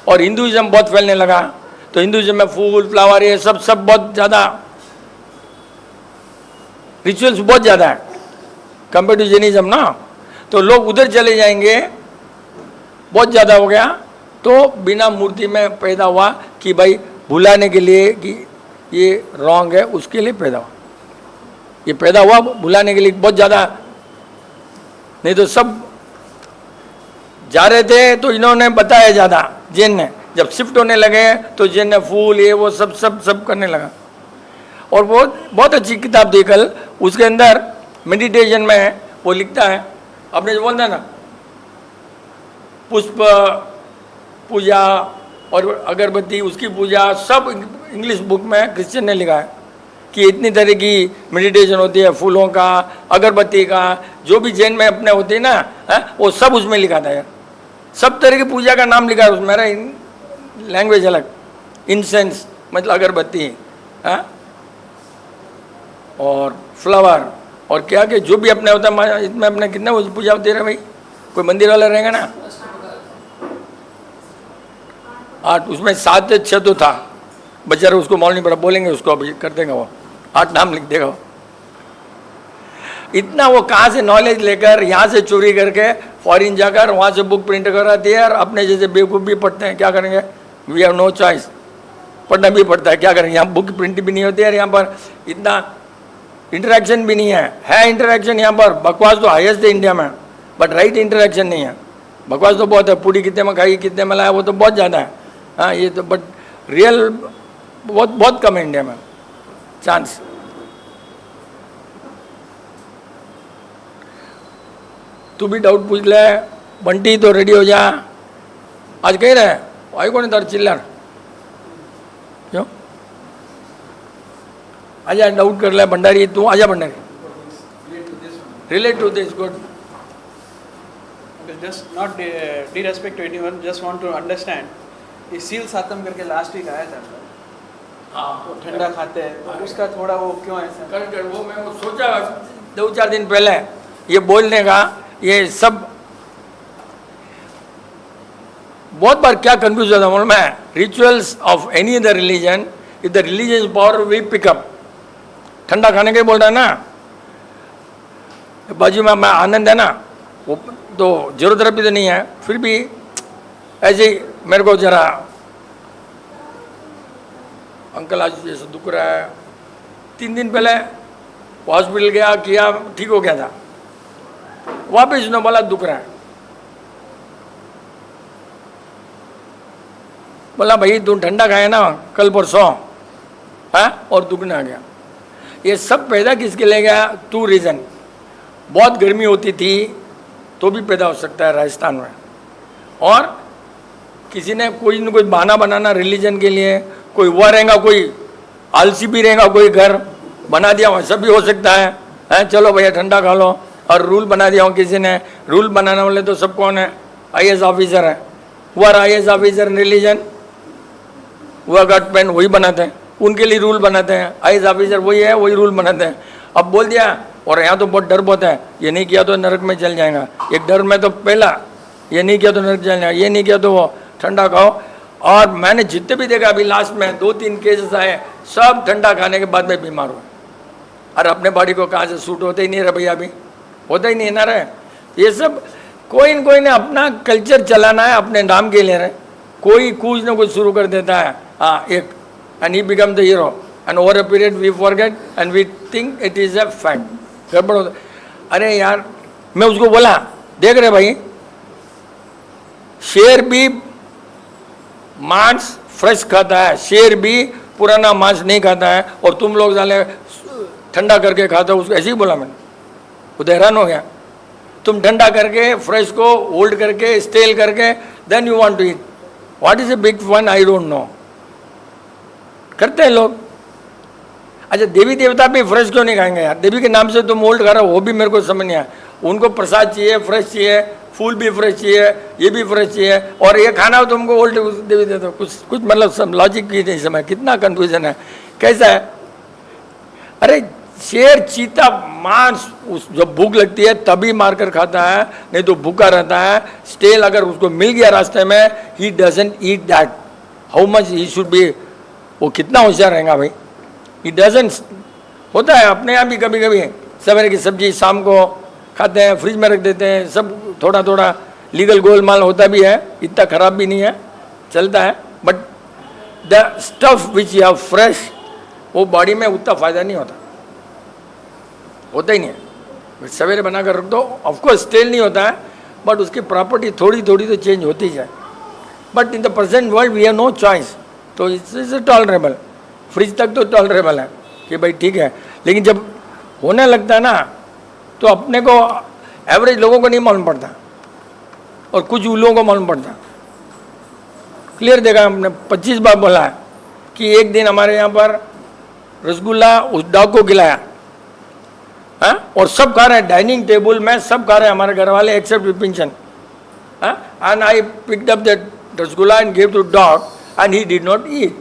और हिंदुइज्म बहुत फैलने लगा, तो हिंदुइज्म में फूल फ्लावर ये सब बहुत ज़्यादा, रिचुअल्स बहुत ज़्यादा है कंपेयर टू जैनिज्म ना। तो लोग उधर चले जाएंगे, बहुत ज़्यादा हो गया, तो बिना मूर्ति में पैदा हुआ कि भाई भुलाने के लिए कि ये रॉन्ग है, उसके लिए पैदा हुआ। ये पैदा हुआ भुलाने के लिए बहुत ज़्यादा, नहीं तो सब जा रहे थे तो इन्होंने बताया ज़्यादा। जैन ने जब शिफ्ट होने लगे तो जैन ने फूल ये वो सब करने लगा। और वो बहुत अच्छी किताब थी कल, उसके अंदर मेडिटेशन में वो लिखता है, आपने जो बोलता है ना पुष्प पूजा और अगरबत्ती उसकी पूजा, सब इंग्लिश बुक में क्रिश्चियन ने लिखा है कि इतनी तरह की मेडिटेशन होती है, फूलों का, अगरबत्ती का, जो भी जैन में अपने होते हैं ना, वो सब उसमें लिखा था यार। सब तरह की पूजा का नाम लिखा है उसमें, मेरा लैंग्वेज अलग, इंसेंस मतलब अगरबत्ती, और फ्लावर और क्या क्या जो भी अपने होता है, इसमें अपने कितना पूजा होती है भाई, कोई मंदिर वाला रहेगा ना 8, उसमें 7 या 6 तो था, बेचारा उसको मालूम नहीं पड़ा, बोलेंगे उसको अभी कर देगा, वो 8 नाम लिख देगा। इतना वो कहाँ से नॉलेज लेकर यहाँ से चोरी करके फॉरेन जाकर वहाँ से बुक प्रिंट कराती है, और अपने जैसे बेवकूफ़ भी पढ़ते हैं, क्या करेंगे, वी हैव नो चॉइस, पढ़ना भी पड़ता है, क्या करेंगे, यहाँ बुक प्रिंट भी नहीं होती है, यहाँ पर इतना इंटरेक्शन भी नहीं है इंटरेक्शन यहाँ पर, बकवास तो हाईएस्ट है इंडिया में, बट राइट इंटरेक्शन नहीं है। बकवास तो बहुत है, पूरी कितने में खाई कितने में लाया वो तो बहुत ज़्यादा है, हाँ ये तो, बट रियल बहुत कम है इंडिया में चांस। तू भी डाउट पूछ ले, बंटी तो रेडी हो जा, आज कहीं रहे आई कौन तार चिल्लर, क्यों आजा डाउट कर ले भंडारी, तू आजा Bhandari, relate to this good. Just not disrespect to anyone, just want to understand. ये सील सातम करके लास्ट वीक आया था, वो ठंडा खाते हैं, तो उसका थोड़ा वो क्यों ऐसा? कर वो मैं वो सोचा 2-4 दिन पहले ये बोलने का, ये सब बहुत बार क्या कंफ्यूज होता है मैं, rituals of any other religion, if the religious power we pick up, ठंडा खाने के बोल रहा है ना, बाजू में आनंद है ना, वो तो जरूरत भी तो नहीं है, फिर भी ऐसे ही मेरे को जरा अंकल आज जैसे दुख रहा है, 3 दिन पहले हॉस्पिटल गया किया, ठीक हो गया था, वापिस उसने बोला दुख रहा है, बोला भाई तुम ठंडा खाया ना कल परसों, और दुखने आ गया। ये सब पैदा किसके ले गया? 2 रीज़न, बहुत गर्मी होती थी तो भी पैदा हो सकता है राजस्थान में, और किसी ने कोई न कोई बहाना बनाना रिलीजन के लिए, कोई हुआ रहेगा, कोई आलसी भी रहेगा, कोई घर बना दिया वैसा भी हो सकता है, चलो भैया ठंडा खा लो, और रूल बना दिया हो किसी ने, रूल बनाने वाले तो सब कौन है? IAS ऑफिसर है, हुआ IAS ऑफिसर रिलीजन, हुआ गवर्नमेंट वही बनाते हैं, उनके लिए रूल बनाते हैं, IAS ऑफिसर वही है, वही रूल बनाते हैं। अब बोल दिया, और यहाँ तो बहुत डर बहुत है, ये नहीं किया तो नरक में चल जाएगा, एक डर में तो पहला ये नहीं किया तो नरक चल जाएगा, ये नहीं किया तो वो ठंडा खाओ। और मैंने जितने भी देखा अभी लास्ट में 2-3 केसेस आए, सब ठंडा खाने के बाद में बीमार हुए, और अपने बॉडी को कहाँ से सूट होते ही नहीं रहे भैया, अभी होता ही नहीं ना रहे। ये सब कोई न कोई ने अपना कल्चर चलाना है, अपने नाम के लिए रहे, कोई कुछ न कुछ शुरू कर देता है, हाँ एक, and he become the hero, and over a period we forget and we think it is a fact. गड़बड़ होता। अरे यार मैं उसको बोला, देख रहे भाई, शेर भी मांस फ्रेश खाता है, शेर भी पुराना मांस नहीं खाता है, और तुम लोग साले ठंडा करके खाते हो उसको, ऐसे ही बोला मैंने। वो तो हैरान हो गया, तुम ठंडा करके फ्रेश को होल्ड करके स्टेल करके then you want to eat, what is a big fun, I don't know, करते हैं लोग। अच्छा देवी देवता भी फ्रेश क्यों नहीं खाएंगे यार? देवी के नाम से तुम होल्ड कर रहे हो, वो भी मेरे को समझ नहीं आया। उनको प्रसाद चाहिए, फ्रेश चाहिए, फूल भी फ्रेश चाहिए, ये भी फ्रेश चाहिए, और ये खाना हो तुमको ओल्ड देवी देते हो, कुछ मतलब सब लॉजिक की नहीं समझ, कितना कंफ्यूजन है, कैसा है? अरे शेर चीता मांस उस जब भूख लगती है तभी मारकर खाता है, नहीं तो भूखा रहता है। स्टेल अगर उसको मिल गया रास्ते में, he doesn't eat that, how much he should be, वो कितना होशियार रहेगा भाई, ही डजंट। होता है अपने यहाँ भी कभी कभी, सवेरे की सब्जी शाम को खाते हैं, फ्रिज में रख देते हैं, सब थोड़ा थोड़ा लीगल गोलमाल होता भी है, इतना खराब भी नहीं है, चलता है। But the stuff which you have fresh, वो बॉडी में उतना फायदा नहीं होता, होता ही नहीं है। सवेरे बना कर रख दो, ऑफकोर्स स्टेल नहीं होता है, बट उसकी प्रॉपर्टी थोड़ी थोड़ी तो चेंज होती जाए। But in the present world we have no choice, तो इट्स टॉलरेबल, फ्रिज तक तो टॉलरेबल है कि भाई ठीक है। लेकिन जब होने लगता है ना, तो अपने को एवरेज लोगों को नहीं मालूम पड़ता, और कुछ उल्लुओं को मालूम पड़ता। क्लियर देखा हमने 25 बार बोला है कि एक दिन हमारे यहाँ पर रसगुल्ला उस डॉग को खिलाया, हाँ, और सब खा रहे हैं, डाइनिंग टेबल में सब खा रहे हैं हमारे घर वाले except Vipin, and I picked up that rasgulla and give to dog and he did not eat,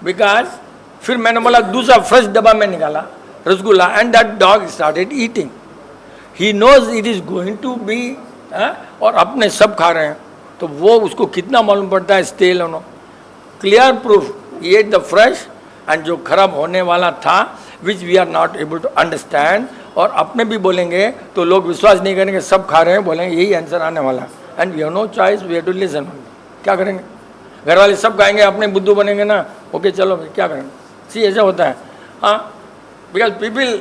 because फिर मैंने बोला दूसरा फ्रेश डब्बा में निकाला rasgulla, and that dog started eating, he knows it is going to be, और अपने सब खा रहे हैं, तो वो उसको कितना मालूम पड़ता है स्टेल होना। Clear proof, he ate the fresh, and जो खराब होने वाला था which we are not able to understand, और अपने भी बोलेंगे तो लोग विश्वास नहीं करेंगे, सब खा रहे हैं, बोलेंगे यही आंसर आने वाला, and we have no choice, we have to listen. क्या करेंगे? घर वाले सब खाएंगे, अपने बुद्धू बनेंगे ना, ओके चलो भाई क्या करेंगे, सी ऐसा होता है। हाँ, because people,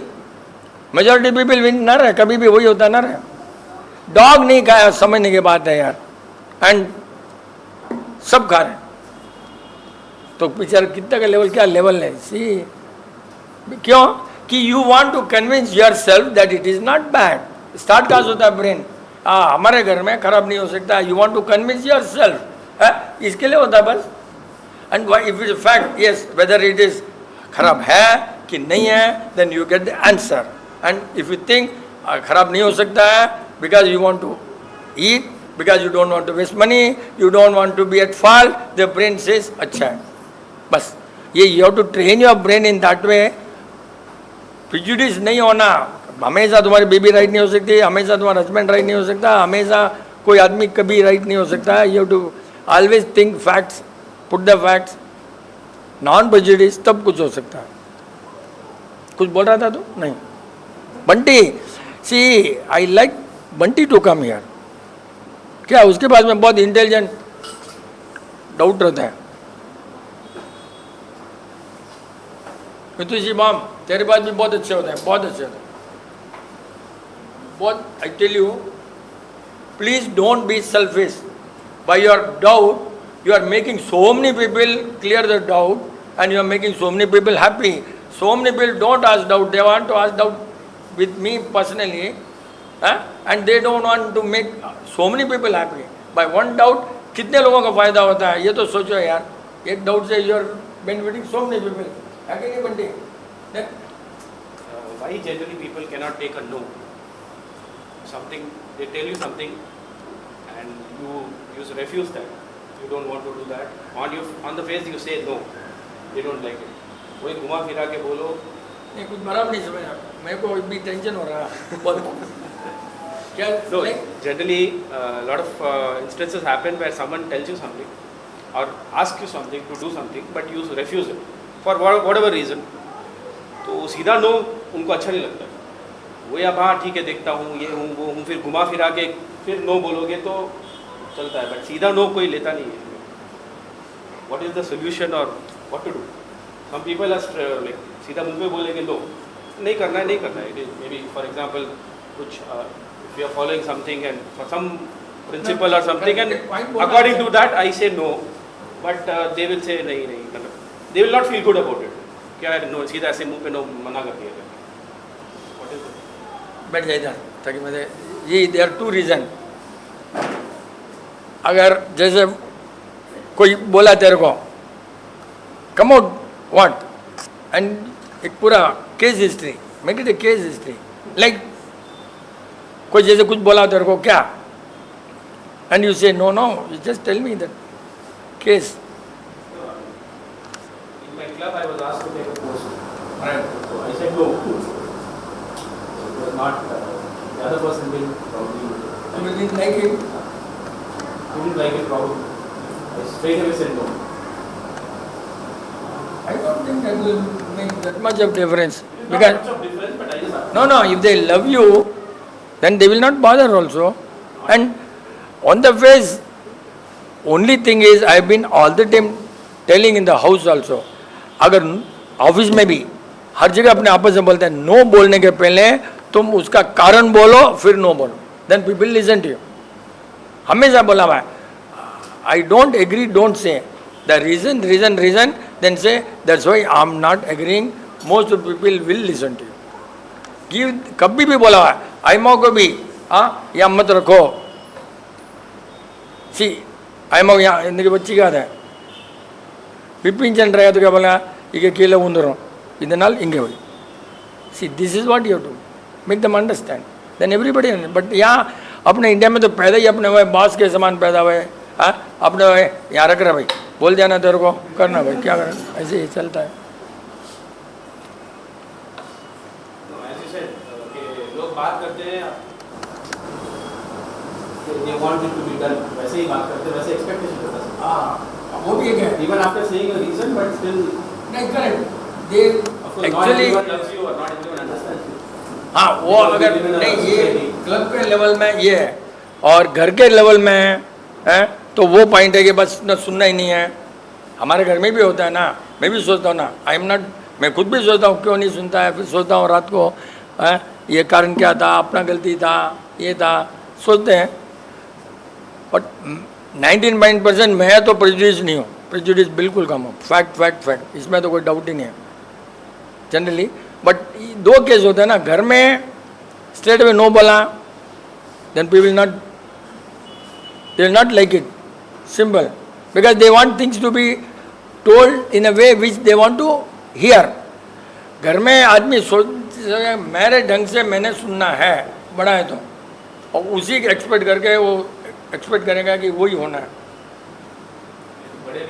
majority people win ना रहे, कभी भी वही होता ना रहे। डॉग नहीं खाया समझने की बात है यार, एंड सब खा रहे, तो पिक्चर कितना का लेवल, क्या लेवल है। सी क्यों कि you want to convince your self that it is not bad. Start कहाँ से होता है? ब्रेन। हमारे घर में खराब नहीं हो सकता, you want to convince your self, इसके लिए होता है बस। And if it is fact, yes, whether it is खराब है कि नहीं है, then you get the answer. And if you think खराब नहीं हो सकता है because you want to eat, because you don't want to waste money, you don't want to be at fault, the brain says अच्छा है, बस ये you have to train your brain in that way. Prejudice नहीं होना, हमेशा तुम्हारी baby right नहीं हो सकती, हमेशा तुम्हारा हस्बैंड राइट नहीं हो सकता, हमेशा कोई आदमी कभी राइट नहीं हो सकता। You have to always think facts, put the facts, non prejudice, तब कुछ हो सकता है। कुछ बोल रहा था तू? नहीं। Bunty, see I like Bunty to come here. क्या उसके पास में बहुत इंटेलिजेंट डाउट रहता है। मितुषी माम, तेरे पास भी बहुत अच्छे होते हैं, बहुत अच्छे होते हैं, बहुत। I tell you, please don't be selfish by your doubt. You are making so many people clear the doubt, and you are making so many people happy. So many people don't ask doubt, they want to ask doubt with me personally, and they don't want to make so many people happy. By one doubt, कितने लोगों का फायदा होता है ये तो सोचो यार। एक डाउट से you are benefiting so many people. है कि नहीं Bunty? Why generally people cannot take a no? Something, they tell you something and you refuse that. You don't want to do that. On the face you say no. They don't like it. वही घुमा फिरा के बोलो, नहीं कुछ बराबर नहीं समझ, मेरे को भी टेंशन हो रहा है क्या? So generally lot of instances happen where someone tells you something or asks you something to do something but you refuse it for whatever reason. तो सीधा नो उनको अच्छा नहीं लगता, वही आप हाँ ठीक है देखता हूँ ये हूँ वो हूँ, फिर घुमा फिरा के फिर नो बोलोगे तो चलता है, बट सीधा नो कोई लेता नहीं है. व्हाट इज द सोल्यूशन और what to do? Some people are like सीधा मुंह पे बोलेंगे नो, नहीं करना है, नहीं करना है. मे बी फॉर एग्जाम्पल कुछ if you are following something and for some principle और something and according to that I say no, but they will say नहीं नहीं, मतलब they will not feel good about it. क्या है no, सीधा ऐसे मुंह पे नो मना कर दिया. What is it? बैठ जाए इधर ताकि मुझे ये देयर टू रीज़न. अगर जैसे कोई बोला तेरे को कम आउट व्हाट एंड एक पूरा case history, make it a case history, like कोई जैसे कुछ बोला तेरे को क्या and you say no no, you just tell me that case. In my club, I was asked to take a course. Right. So I said no. So it was not the other person will probably. You didn't like it? Didn't like it probably. I straight away said no. I don't think that will make that much of difference. Not Because much of difference, but I just asked. no, if they love you, then they will not bother also. And on the face, only thing is I have been all the time telling in the house also. अगर office में भी हर जगह अपने आपस में बोलते हैं no बोलने के पहले तुम उसका कारण बोलो फिर नो बोलो, then people listen to you. हमेशा बोला हुआ है I don't agree, don't say the reason then say that's why I am not agreeing. Most of people will listen to you. कभी भी बोला हुआ है आई मो को भी हाँ या मत रखो. सी आई मो यहाँ इनकी बच्ची का है बिपिन चंद्र है तो क्या बोला ಈಗ ಕೀழே ஊந்துரும் இதனால் இங்கே போய் see this is what you to make them understand then everybody. But यहाँ अपने इंडिया में तो पैदा ही अपने हुए बॉस के समान पैदा हुए. हाँ अपने हुए यहाँ रख रहा भाई बोल देना तेरे को करना भाई क्या करना, ऐसे ही चलता है. No, as you said, कि लोग बात करते हैं they want it to be done, वैसे ही बात करते हैं, वैसे एक्सपेक्टेशन करते हैं. हाँ वो भी एक है. Even after saying a reason, but still, नहीं correct they of course, not actually everyone loves you or not everyone understands you. हाँ वो अगर नहीं ये क्लब के लेवल में ये है और घर के लेवल में है तो वो पॉइंट है कि बस न सुनना ही नहीं है. हमारे घर में भी होता है ना, मैं भी सोचता हूँ ना, आई एम नॉट, मैं खुद भी सोचता हूँ क्यों नहीं सुनता है, फिर सोचता हूँ रात को है ये कारण क्या था, अपना गलती था, ये था, सोचते हैं. बट 99% मैं तो प्रेजुडिस नहीं हूँ, प्रेजुडिस बिल्कुल कम हूँ. फैक्ट इसमें तो कोई डाउट ही नहीं है जनरली. बट दो केस होते हैं ना, घर में स्ट्रेट वे नो बोला then people they will not like it, simple, because they want things to be told in a way which they want to hear. घर में आदमी सोच मेरे ढंग से मैंने सुनना है, बड़ा है तो, और उसी एक्सपेक्ट करके वो एक्सपेक्ट करेगा कि वही होना है. बड़े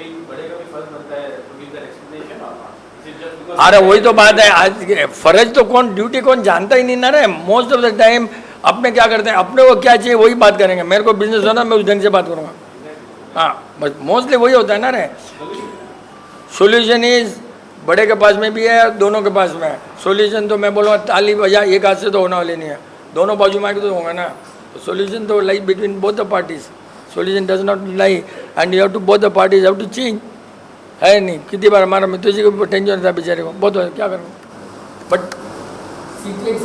का भी फर्ज बनता है to give that explanation or not? Is it just because? अरे वही तो बात है, आज फर्ज तो कौन, ड्यूटी कौन जानता ही नहीं ना रे. मोस्ट ऑफ द टाइम अपने क्या करते हैं, अपने को क्या चाहिए वही बात करेंगे. मेरे को बिजनेस होना मैं उस ढंग से बात करूँगा. हाँ बस मोस्टली वही होता है ना रे. सोल्यूशन इज बड़े के पास में भी है, दोनों के पास में है. सोल्यूशन तो मैं बोलूँगा ताली बजा एक हाथ से तो होने वाली नहीं है, दोनों बाजू में तो होगा ना. Solution तो lie between both the parties. Solution does not lie, and you have to both the parties have to change. है नहीं, कितनी बार हमारा मित्र जी को टेंशन था बेचारे को, बहुत क्या करूँ. बट सीक्रेट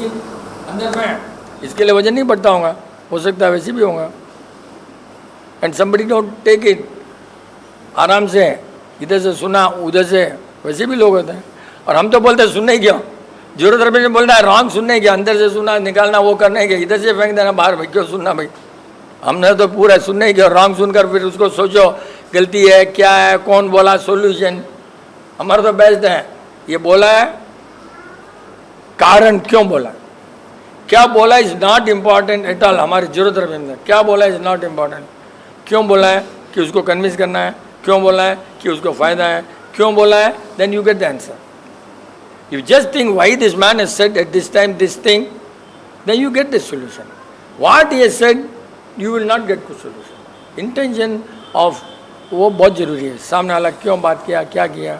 अंदर में इसके लिए वजन नहीं बढ़ता होगा, हो सकता है वैसे भी होगा. And somebody don't take it आराम से, इधर से सुना उधर से, वैसे भी लोग होते हैं. और हम तो बोलते हैं सुनने ही क्यों, जरूरत रबी ने बोलना है रॉन्ग सुनने के, अंदर से सुना निकालना वो करने के, इधर से फेंक देना बाहर, भाई क्यों सुनना भाई. हमने तो पूरा सुनने के, रॉन्ग सुनकर फिर उसको सोचो गलती है क्या है, कौन बोला, सॉल्यूशन. हमारा तो बेस्ट है ये बोला है कारण क्यों बोला, क्या बोला is not important at all. हमारी जरूरत रबी में क्या बोला इज नॉट इम्पॉर्टेंट. क्यों बोला है कि उसको कन्विंस करना है, क्यों बोला है कि उसको फ़ायदा है, क्यों बोला है, then you get the answer. You just think why this man has said at this time this thing, then you get the solution. What he has said, you will not get good solution. Intention of वो बहुत जरूरी है. सामने वाला क्यों बात किया, क्या किया.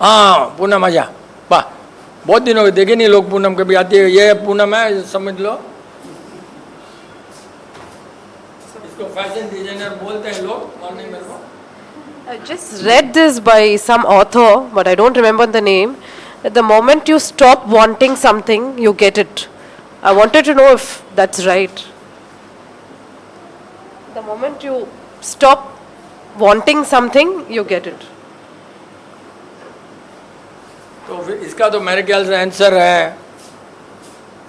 हाँ पुनः मजा वाह बहुत दिनों के देखे नहीं लोग पूनम कभी आती है, ये पूनम है समझ लो, इसको फैशन डिजाइनर बोलते हैं लोग, मालूम नहीं मेरे को। I just read this by some author, but I don't remember the name. That the moment you stop wanting something, you get it. I wanted to know if that's right. The moment you stop wanting something, you get it. तो फिर इसका तो मेरे ख्याल से answer है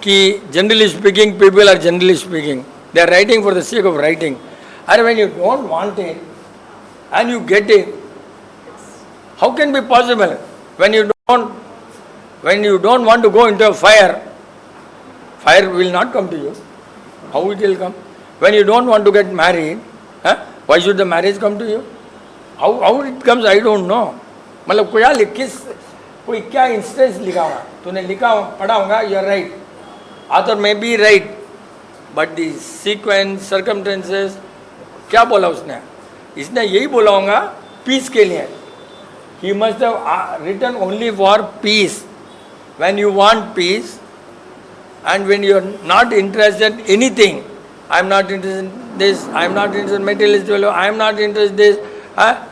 कि generally speaking people are generally speaking they are writing for the sake of writing. अरे when you don't want it and you get it, how can be possible? When you don't want to go into a fire, fire will not come to you. How it will come? When you don't want to get married, why should the marriage come to you? How it comes, I don't know. मतलब कोई क्या instance लिखा हुआ, तूने लिखा पढ़ा होगा, you are right, author may be right, but the sequence, circumstances, क्या बोला उसने? इसने यही बोला होगा पीस के लिए। He must have written only for peace. When you want peace and when you are not interested anything, I am not interested in this, I am not interested materialist value, I am not interested this,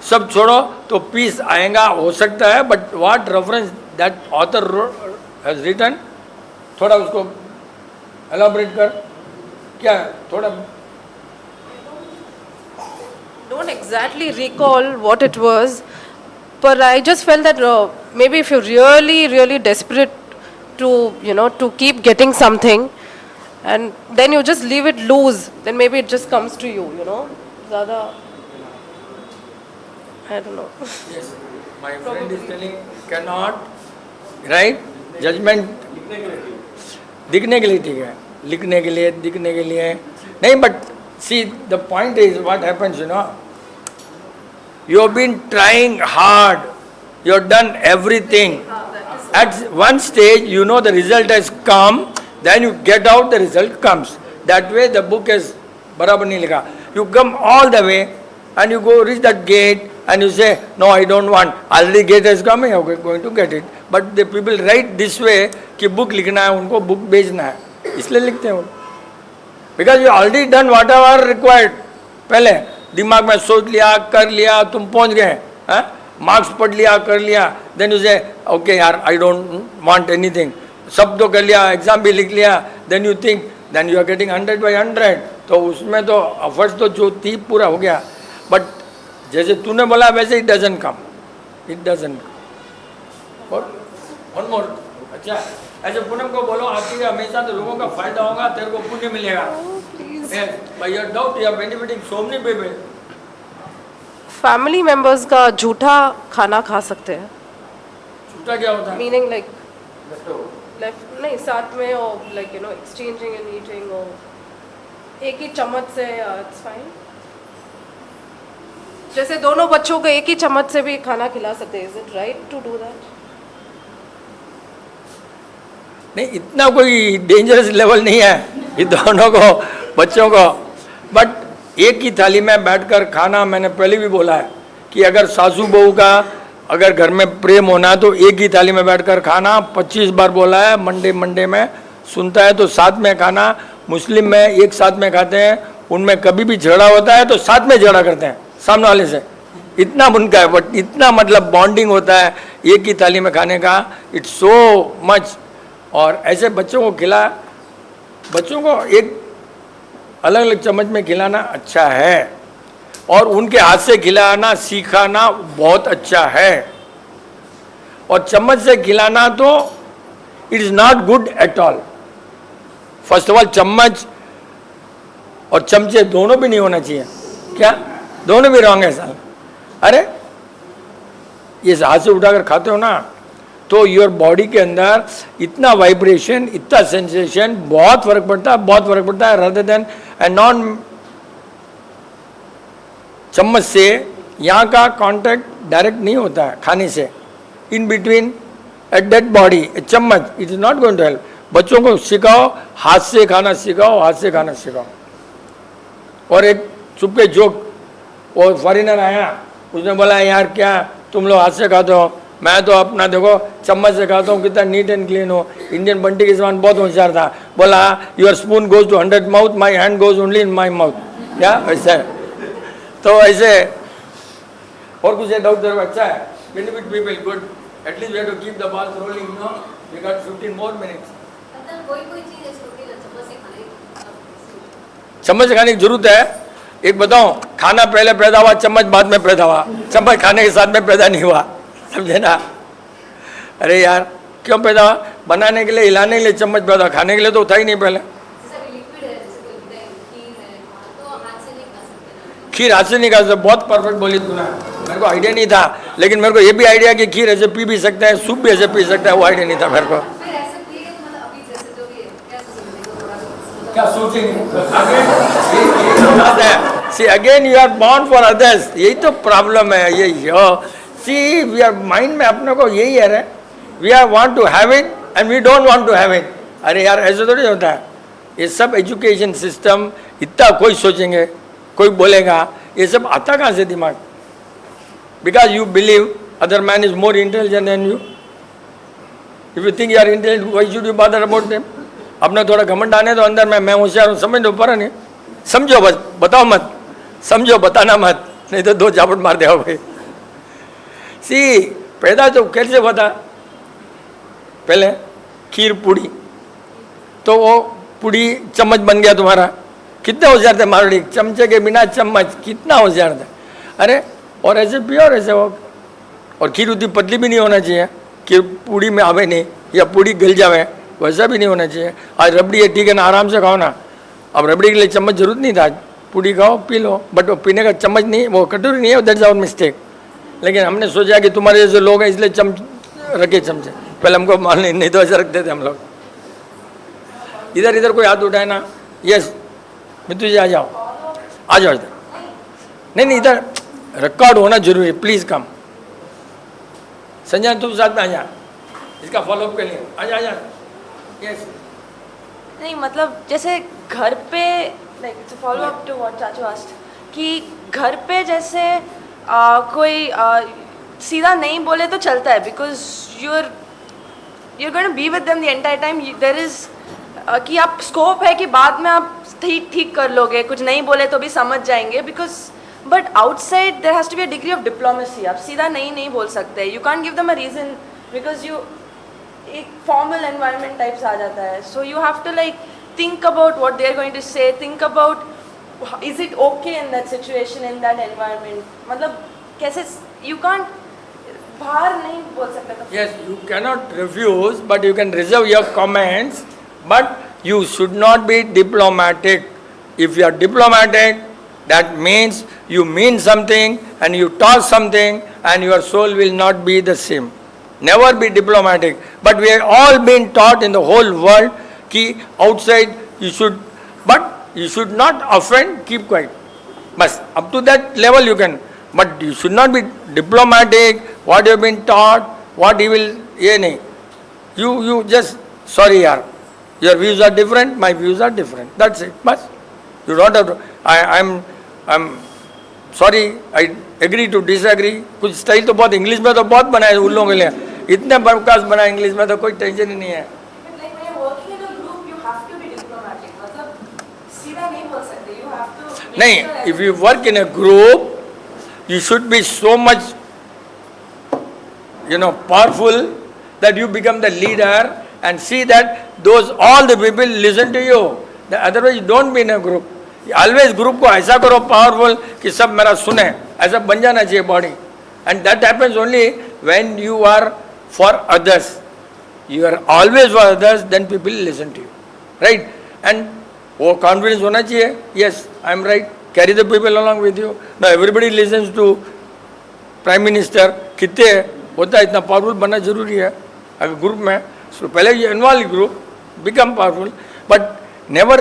सब छोड़ो तो peace आएगा, हो सकता है। But what reference that author has written, थोड़ा उसको elaborate कर, क्या थोड़ा Don't exactly recall what it was, but I just felt that maybe if you're really desperate to, to keep getting something, and then you just leave it loose, then maybe it just comes to you, Zyada, I don't know. Yes, my friend is telling cannot, right? Judgment दिखने के लिए ठीक है, लिखने के लिए, दिखने के लिए नहीं, but see the point is what happens, you have been trying hard, you have done everything, at one stage the result has come, then you get out, the result comes. That way the book is barabar nahi likha. You come all the way and you go reach that gate and you say no, I don't want, already gate has come, you are going to get it. But the people write this way कि book लिखना है उनको, book बेचना है, इसलिए लिखते हैं वो, because you already done whatever required. पहले दिमाग में सोच लिया, कर लिया, तुम पहुंच गए, मार्क्स पढ़ लिया, कर लिया, देन यू से ओके यार आई डोंट वांट एनीथिंग, सब तो कर लिया, एग्जाम भी लिख लिया, then you think, then you are getting 100/100, तो उसमें तो एफर्ट्स तो जो थी पूरा हो गया। बट जैसे तूने बोला वैसे it doesn't come, it doesn't come. और वन मोर, अच्छा ऐसे पूनम को बोलो आपके हमेशा तो लोगों का फायदा होगा, तेरे को पुण्य मिलेगा। By your doubt, you are benefiting so many people. Family members का झूठा खाना खा सकते हैं। झूठा क्या होता है? Meaning like left नहीं, साथ में और like exchanging and eating, और एक ही चम्मच से it's fine. जैसे दोनों बच्चों को एक ही चम्मच से भी खाना खिला सकते हैं, is it right to do that? नहीं, इतना कोई डेंजरस लेवल नहीं है ये दोनों को, बच्चों को। बट एक ही थाली में बैठकर खाना, मैंने पहले भी बोला है कि अगर सासू बहू का अगर घर में प्रेम होना तो एक ही थाली में बैठकर खाना, 25 बार बोला है, मंडे में सुनता है तो साथ में खाना। मुस्लिम में एक साथ में खाते हैं, उनमें कभी भी झगड़ा होता है तो साथ में झगड़ा करते हैं सामने वाले से, इतना उनका है। बट इतना मतलब बॉन्डिंग होता है एक ही थाली में खाने का, इट्स सो मच। और ऐसे बच्चों को बच्चों को एक अलग अलग चम्मच में खिलाना अच्छा है, और उनके हाथ से खिलाना सिखाना बहुत अच्छा है। और चम्मच से खिलाना तो it is not good at all. First of all चम्मच और चमचे दोनों भी नहीं होना चाहिए, क्या दोनों भी रॉन्ग है साल। अरे ये हाथ से उठाकर खाते हो ना, तो योर बॉडी के अंदर इतना वाइब्रेशन, इतना सेंसेशन, बहुत फर्क पड़ता है रादर देन एंड नॉन। चम्मच से यहाँ का कांटेक्ट डायरेक्ट नहीं होता है खाने से, in between at that body chammach it is not going to help. बच्चों को सिखाओ, हाथ से खाना सिखाओ, हाथ से खाना सिखाओ। और एक चुपके जोक, वो फॉरेनर आया, उसने बोला यार क्या तुम लोग हाथ से खाते हो, मैं तो अपना देखो चम्मच से खाता हूँ, कितना नीट एंड क्लीन हो। इंडियन बंटी के जवान बहुत होशियार था, बोला your spoon goes to 100 mouth, my hand goes only in my mouth. या ऐसा है, तो ऐसे और कुछ डाउट तेरे को? अच्छा है, benefit people good, at least we have to keep the ball rolling, no we got 15 more minutes. चम्मच खाने की जरूरत है। एक बताऊं, खाना पहले पैदा हुआ, चम्मच बाद में पैदा हुआ, चम्मच खाने के साथ में पैदा नहीं हुआ, समझे ना? अरे यार क्यों पैदा हुआ? बनाने के लिए, हिलाने के लिए चम्मच पैदा, खाने के लिए तो था ही नहीं पहले। खीर हाथ से नहीं खा सकते, बहुत परफेक्ट बोली तूने, मेरे को आइडिया नहीं था। लेकिन मेरे को ये भी आइडिया कि खीर ऐसे पी भी सकते हैं, सूप भी ऐसे पी सकता है, वो आइडिया नहीं था मेरे को। क्या सोचेंगे? See again you are born for others, यही तो प्रॉब्लम है। ये see we are mind में अपने को यही है रे, we are want to have it and we don't want to have it। अरे यार ऐसे थोड़ी होता है। ये सब एजुकेशन सिस्टम इतना कोई सोचेंगे, कोई बोलेगा, ये सब आता कहाँ से दिमाग? Because you believe other man is more intelligent than you। If you think you are intelligent, why should you bother about them? अपने थोड़ा घमंड आने दो अंदर में, मैं होशियार हूँ, समझ लो, पर नहीं समझो, बस बताओ मत, समझो बताना मत, नहीं तो दो चापट मार दे भाई। सी पैदा तो कैसे बता? पहले खीर पूड़ी, तो वो पूड़ी चम्मच बन गया तुम्हारा। कितने होशियार थे मारवाड़ी, चमचे के बिना चम्मच, कितना होशियार था। अरे और ऐसे प्योर ऐसे वो, और खीर उतनी पतली भी नहीं होना चाहिए कि पूड़ी में आवे नहीं या पूड़ी गल जावे, वैसा भी नहीं होना चाहिए। आज रबड़ी है, ठीक है ना, आराम से खाओ ना। अब रबड़ी के लिए चम्मच जरूरत नहीं था, पूड़ी खाओ पी लो, बट वो पीने का चम्मच नहीं, वो कटोरी नहीं है, दैट्स आवर मिस्टेक। लेकिन हमने सोचा कि तुम्हारे जैसे लोग हैं इसलिए रखे चमचे, पहले हमको मालूम नहीं तो ऐसे रखते थे हम लोग। इधर इधर कोई हाथ उठाए ना? यस मित्तू जी आ जाओ, आ जाओ इधर। नहीं इधर रिकॉर्ड होना जरूरी, प्लीज कम। संजय तुम साथ में आ जा, इसका फॉलोअप के लिए आ जा। यस नहीं मतलब जैसे घर पे, like follow up to what चाचू आस्क्ड, कि घर पे जैसे कोई सीधा नहीं बोले तो चलता है, because you're going to be with them the entire time. There is कि आप स्कोप है कि बाद में आप ठीक कर लोगे, कुछ नहीं बोले तो भी समझ जाएंगे, because but outside there has to be a degree of diplomacy. आप सीधा नहीं बोल सकते, you can give them a reason, because you एक फॉर्मल एनवायरनमेंट टाइप्स आ जाता है। So you have to like think about what they are going to say, think about is it okay in that situation, in that environment. मतलब कैसे you can't बाहर नहीं बोल सकते। Yes you cannot refuse, but you can reserve your comments, but you should not be diplomatic. If you are diplomatic, that means you mean something and you talk something and your soul will not be the same. Never be diplomatic. But we have all been taught in the whole world ki outside you should, but you should not offend, keep quiet. But up to that level you can, but you should not be diplomatic. What you have been taught, what you will, ye nahi. You just, sorry yaar, your views are different, my views are different. That's it. But you don't have to. I'm sorry. I agree to disagree. कुछ style तो बहुत English में तो बहुत बनाए उन लोगों के लिए, इतने बकवास बना इंग्लिश में तो कोई टेंशन ही नहीं है। नहीं, if you work in a group, you should be so much, powerful that you become the leader and see that those all the people listen to you. Otherwise don't be in a group. Always group को ऐसा करो powerful कि सब मेरा सुने, ऐसा बन जाना चाहिए body. And that happens only when you are for others. You are always for others, then people listen to you, right? And वो confidence होना चाहिए. Yes, I am right. Carry the people along with you. Now everybody listens to Prime Minister. कितने होता है, इतना powerful बनना जरूरी है अगर ग्रुप में। So पहले you involve group, become powerful, but never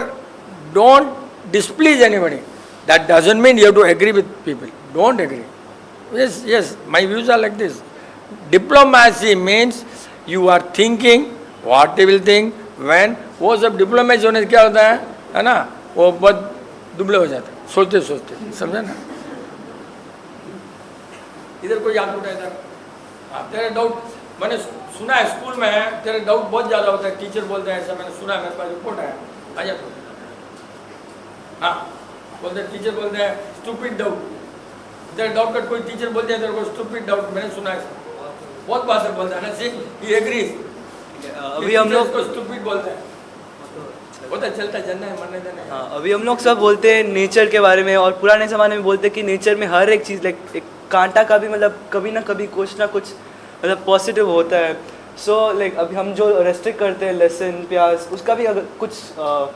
don't displease anybody. That doesn't mean you have to agree with people. Don't agree. Yes, my views are like this. Diplomacy means you are thinking what they will think when, वो सब diplomacy होने से क्या होता है ना, वो बहुत दुबले हो जाते हैं सोचते सोचते, समझा ना? इधर कोई याद उठा इधर, हाँ, तेरे डाउट मैंने सुना है स्कूल में तेरे डाउट बहुत ज़्यादा होता है, टीचर बोलते हैं ऐसा, मैंने सुना है, मेरे पास रिपोर्ट है। आजा तो हाँ बोलते हैं, टीचर बोलते हैं स्टूपिड डाउट, तेरे डाउट का कोई टीचर बोलते हैं तेरे को स्टूपिड डाउट, मैंने सुना है बहुत बात से बोलता है ना, सी ही एग्रीज। अभी हम लोग को स्टूपिड बोलते हैं, होता चलता जनना है मरने देना। हाँ, अभी हम लोग सब बोलते हैं नेचर के बारे में, और पुराने ज़माने में बोलते हैं कि नेचर में हर एक चीज़ लाइक एक कांटा का भी मतलब कभी ना कभी कुछ ना कुछ मतलब पॉजिटिव होता है। सो लाइक अभी हम जो रेस्ट्रिक्ट करते हैं लहसुन प्याज, उसका भी अगर कुछ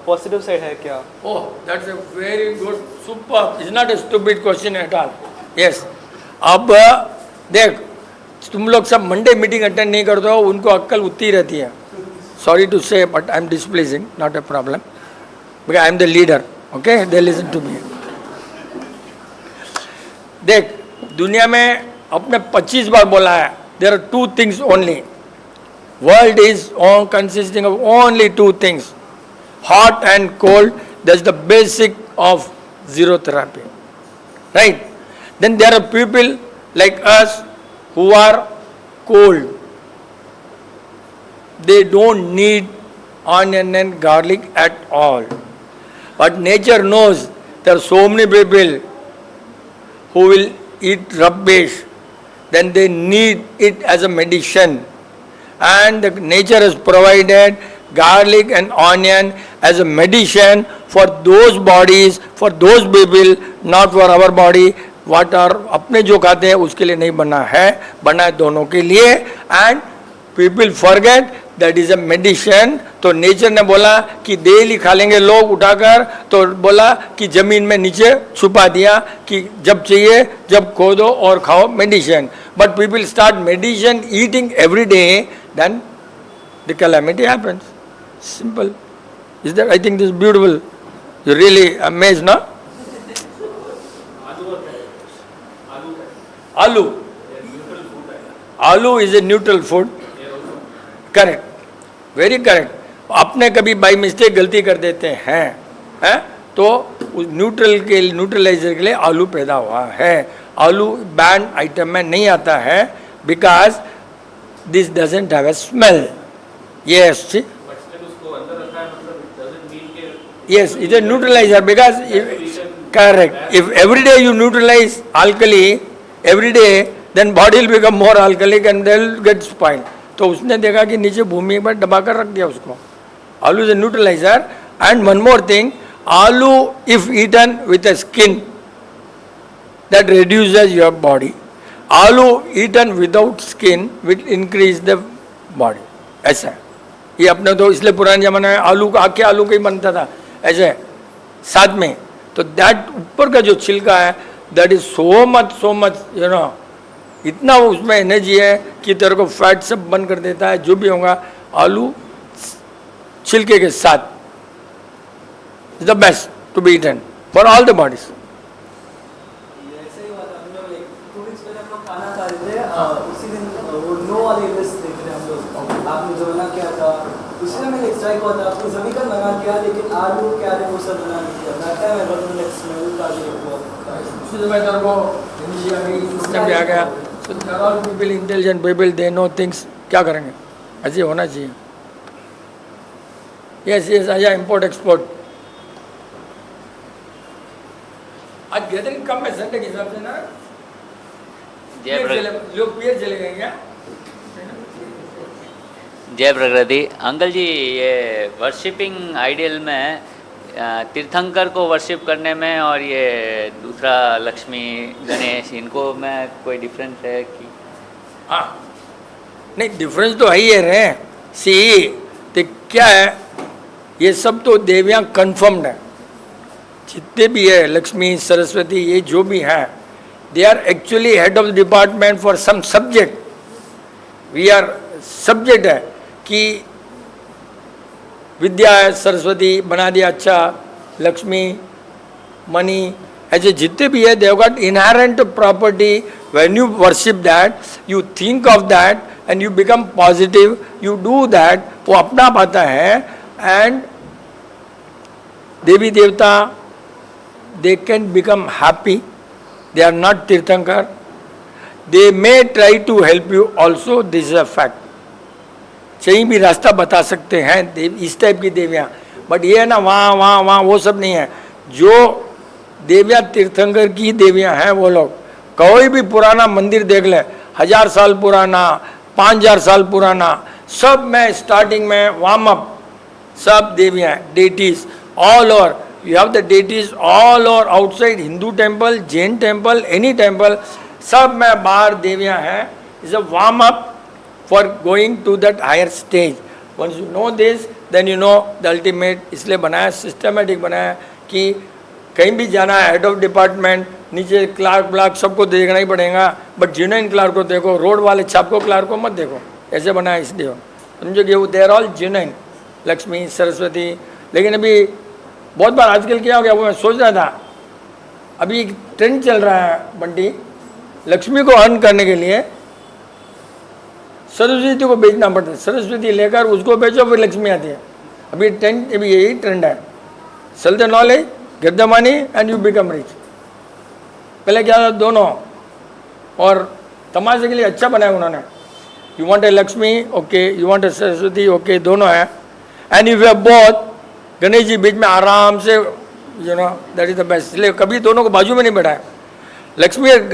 पॉजिटिव साइड है क्या? Oh that's a very good super, is not a stupid question at all. Yes, अब देख तुम लोग सब मंडे मीटिंग अटेंड नहीं करते हो, उनको अक्ल उतनी रहती है। Sorry to say, but I'm displeasing, not a problem, because I'm the leader. Okay, they listen to me. देख दुनिया में अपने 25 बार बोला है, there are two things only. World is all consisting of only two things, hot and cold. That's the basic of zero therapy, right? Then there are people like us who are cold. They don't need onion and garlic at all. But nature knows there are so many people who will eat rubbish, then they need it as a medicine. And the nature has provided garlic and onion as a medicine for those bodies, for those people, not for our body. What are अपने जो खाते हैं उसके लिए नहीं बना है, बना है दोनों के लिए. And people forget that is a medicine. तो नेचर ने बोला कि डेली खा लेंगे लोग उठाकर, तो बोला कि जमीन में नीचे छुपा दिया कि जब चाहिए जब खोदो और खाओ medicine. But people start medicine eating every day, then the calamity happens. Simple. Is that, I think this beautiful. You really amazed ना? Aloo, aloo is a neutral food. Correct, very correct. अपने कभी बाई मिस्टेक गलती कर देते हैं तो उस neutraliser के लिए आलू पैदा हुआ है. आलू बैन आइटम में नहीं आता है because this doesn't have a smell. Yes, yes, it's a neutralizer because correct. If every day you neutralize alkali every day, then body will become more alkalic and they will get spoiled. तो उसने देखा कि नीचे भूमि पर दबा कर रख दिया उसको. Aloo is a neutraliser. And one more thing, aloo if eaten with a skin that reduces your body. Aloo eaten without skin will increase the body. ऐसा है ये. अपने तो इसलिए पुराने जमाने में आलू का आके आलू का ही बनता था ऐसे साथ में. तो दैट ऊपर का जो छिलका है that is so much you know, इतना उसमें एनर्जी है कि तेरे को फैट सब बंद कर देता है. जो भी होगा आलू छिलके के साथ is the best to be eaten for all the bodies. ऐसे ही हुआ था, हम लोग 2 weeks पहले हम लोग खाना खा रहे थे, उसी दिन वो नो वाली लिस्ट देख रहे हम लोग, आपने जो बना किया था उसी में मैंने स्ट्राइक हुआ था. आपको जमीन का बना किया लेकिन आलू क्या वो सब बना नहीं किया. लगता है मैं स्मेल का उसी समय तेरे को एनर्जी आ गई, सिस्टम भी आ गया. So there are people, intelligent people, they know things. क्या करेंगे, ऐसे होना चाहिए. Yes, आया इम्पोर्ट एक्सपोर्ट. आज गैदरिंग कम है संडे के हिसाब से ना. लोग पियर चले गए क्या? जय प्रकृति. अंकल जी, ये वर्शिपिंग आइडियल में तीर्थंकर को वर्शिप करने में और ये दूसरा लक्ष्मी गणेश, इनको में कोई डिफरेंस है कि? हाँ, नहीं डिफरेंस तो है ही है रे. सी तो क्या है, ये सब तो देवियाँ कन्फर्म्ड है. जितने भी है लक्ष्मी सरस्वती ये जो भी हैं, they are actually head of the department for some subject. We are subject है कि विद्या है, सरस्वती बना दिया अच्छा, लक्ष्मी, मनी, ऐसे जितने भी है they got inherent property. When you worship that, you think of that and you become positive, you do that, वो अपना पाता है. And devi devta they can become happy. They are not tirthankar. They may try to help you also, this is a fact. कहीं भी रास्ता बता सकते हैं इस टाइप की देवियाँ, बट ये है ना वहाँ वहाँ वहाँ वो सब नहीं है। जो देवियाँ तीर्थंकर की देवियाँ हैं वो लोग, कोई भी पुराना मंदिर देख ले, 1000 साल पुराना, 5000 साल पुराना, सब में स्टार्टिंग में वार्म अप सब देवियाँ, deities all over, you have the deities all over outside Hindu temple, Jain temple, any temple, सब में बाहर देवियाँ हैं। Is a warm up for going to that higher stage. Once you know this then you know the ultimate. इसलिए बनाया, systematic बनाया कि कहीं भी जाना है, हेड ऑफ डिपार्टमेंट, नीचे क्लार्क ब्लार्क सबको देखना ही पड़ेगा, बट जेन्युइन क्लार्क को देखो, रोड वाले छाप को क्लार्क को मत देखो, ऐसे बनाया इसलिए समझो कि वो they are all genuine, Lakshmi Saraswati. लेकिन अभी बहुत बार आजकल क्या हो गया, वो मैं सोच रहा था, अभी एक ट्रेंड चल रहा है बंटी, लक्ष्मी को अर्न करने के लिए सरस्वती को बेचना पड़ता है, सरस्वती लेकर उसको बेचो फिर लक्ष्मी आती है। अभी ट्रेंड, अभी यही ट्रेंड है, sell the knowledge, get the money and you become rich. पहले क्या था दोनों, और तमाशे के लिए अच्छा बनाया उन्होंने। You want a Lakshmi, okay, you want a Saraswati, okay, दोनों है। And you have both, Ganesh ji बीच में आराम से, you know that is the best. इसलिए कभी दोनों को बाजू में नहीं बैठाया। लक्ष्मी और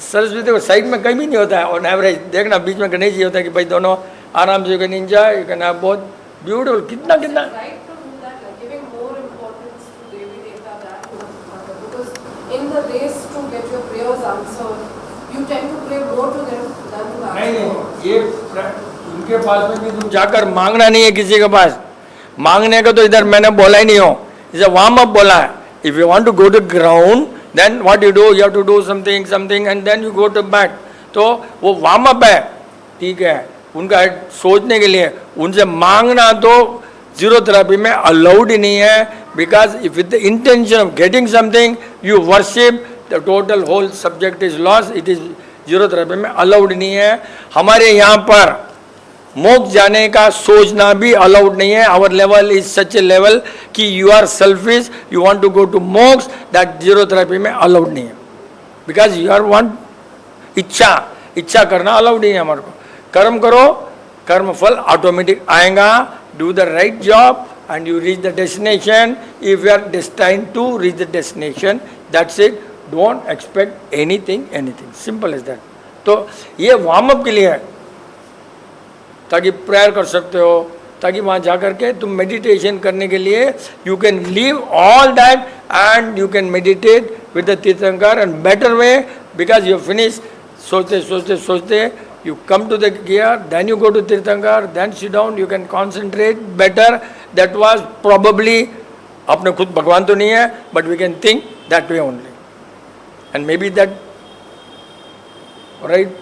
सरस्वती को साइड में कहीं भी नहीं होता है, ऑन एवरेज देखना बीच में गणेश जी होता है कि भाई दोनों आराम से you can enjoy, you can have both. Beautiful, कितना कितना Right to do that, like giving more importance to Devi Devta than to the Mother, because in the race to get your prayers answered, you tend to pray more to them than to the नहीं, ये उनके पास में भी तुम जाकर मांगना नहीं है किसी के पास। मांगने का तो इधर मैंने बोला ही नहीं हो, इसे वार्म अप बोला है। If you want to go to ground then what you do, you have to do something something and then you go to back. तो वो वार्म अप है, ठीक है, उनका सोचने के लिए। उनसे मांगना तो जीरो थेरेपी में अलाउड ही नहीं है, because if with the intention of getting something you worship, the total whole subject is loss, it is zero therapy में अलाउड नहीं है। हमारे यहाँ पर मोक्ष जाने का सोचना भी अलाउड नहीं है। Our level is such a level कि you are selfish, you want to go to moksha, that zero therapy में अलाउड नहीं है, बिकॉज यू आर वांट इच्छा करना अलाउड नहीं है हमारे को। कर्म करो, कर्म फल ऑटोमेटिक आएगा। Do the right job and you reach the destination. If you are destined to reach the destination, that's it. Don't expect anything, simple is that. तो ये वार्म अप के लिए है, ताकि प्रेयर कर सकते हो, ताकि वहाँ जा कर के तुम मेडिटेशन करने के लिए you can leave all that and you can meditate with the tirthankar and better way, because you finish सोचते सोचते सोचते you come to the gear, then you go to Tirthankar, then sit down, you can concentrate better. That was probably, अपने खुद भगवान तो नहीं है, but we can think that way only, and maybe that right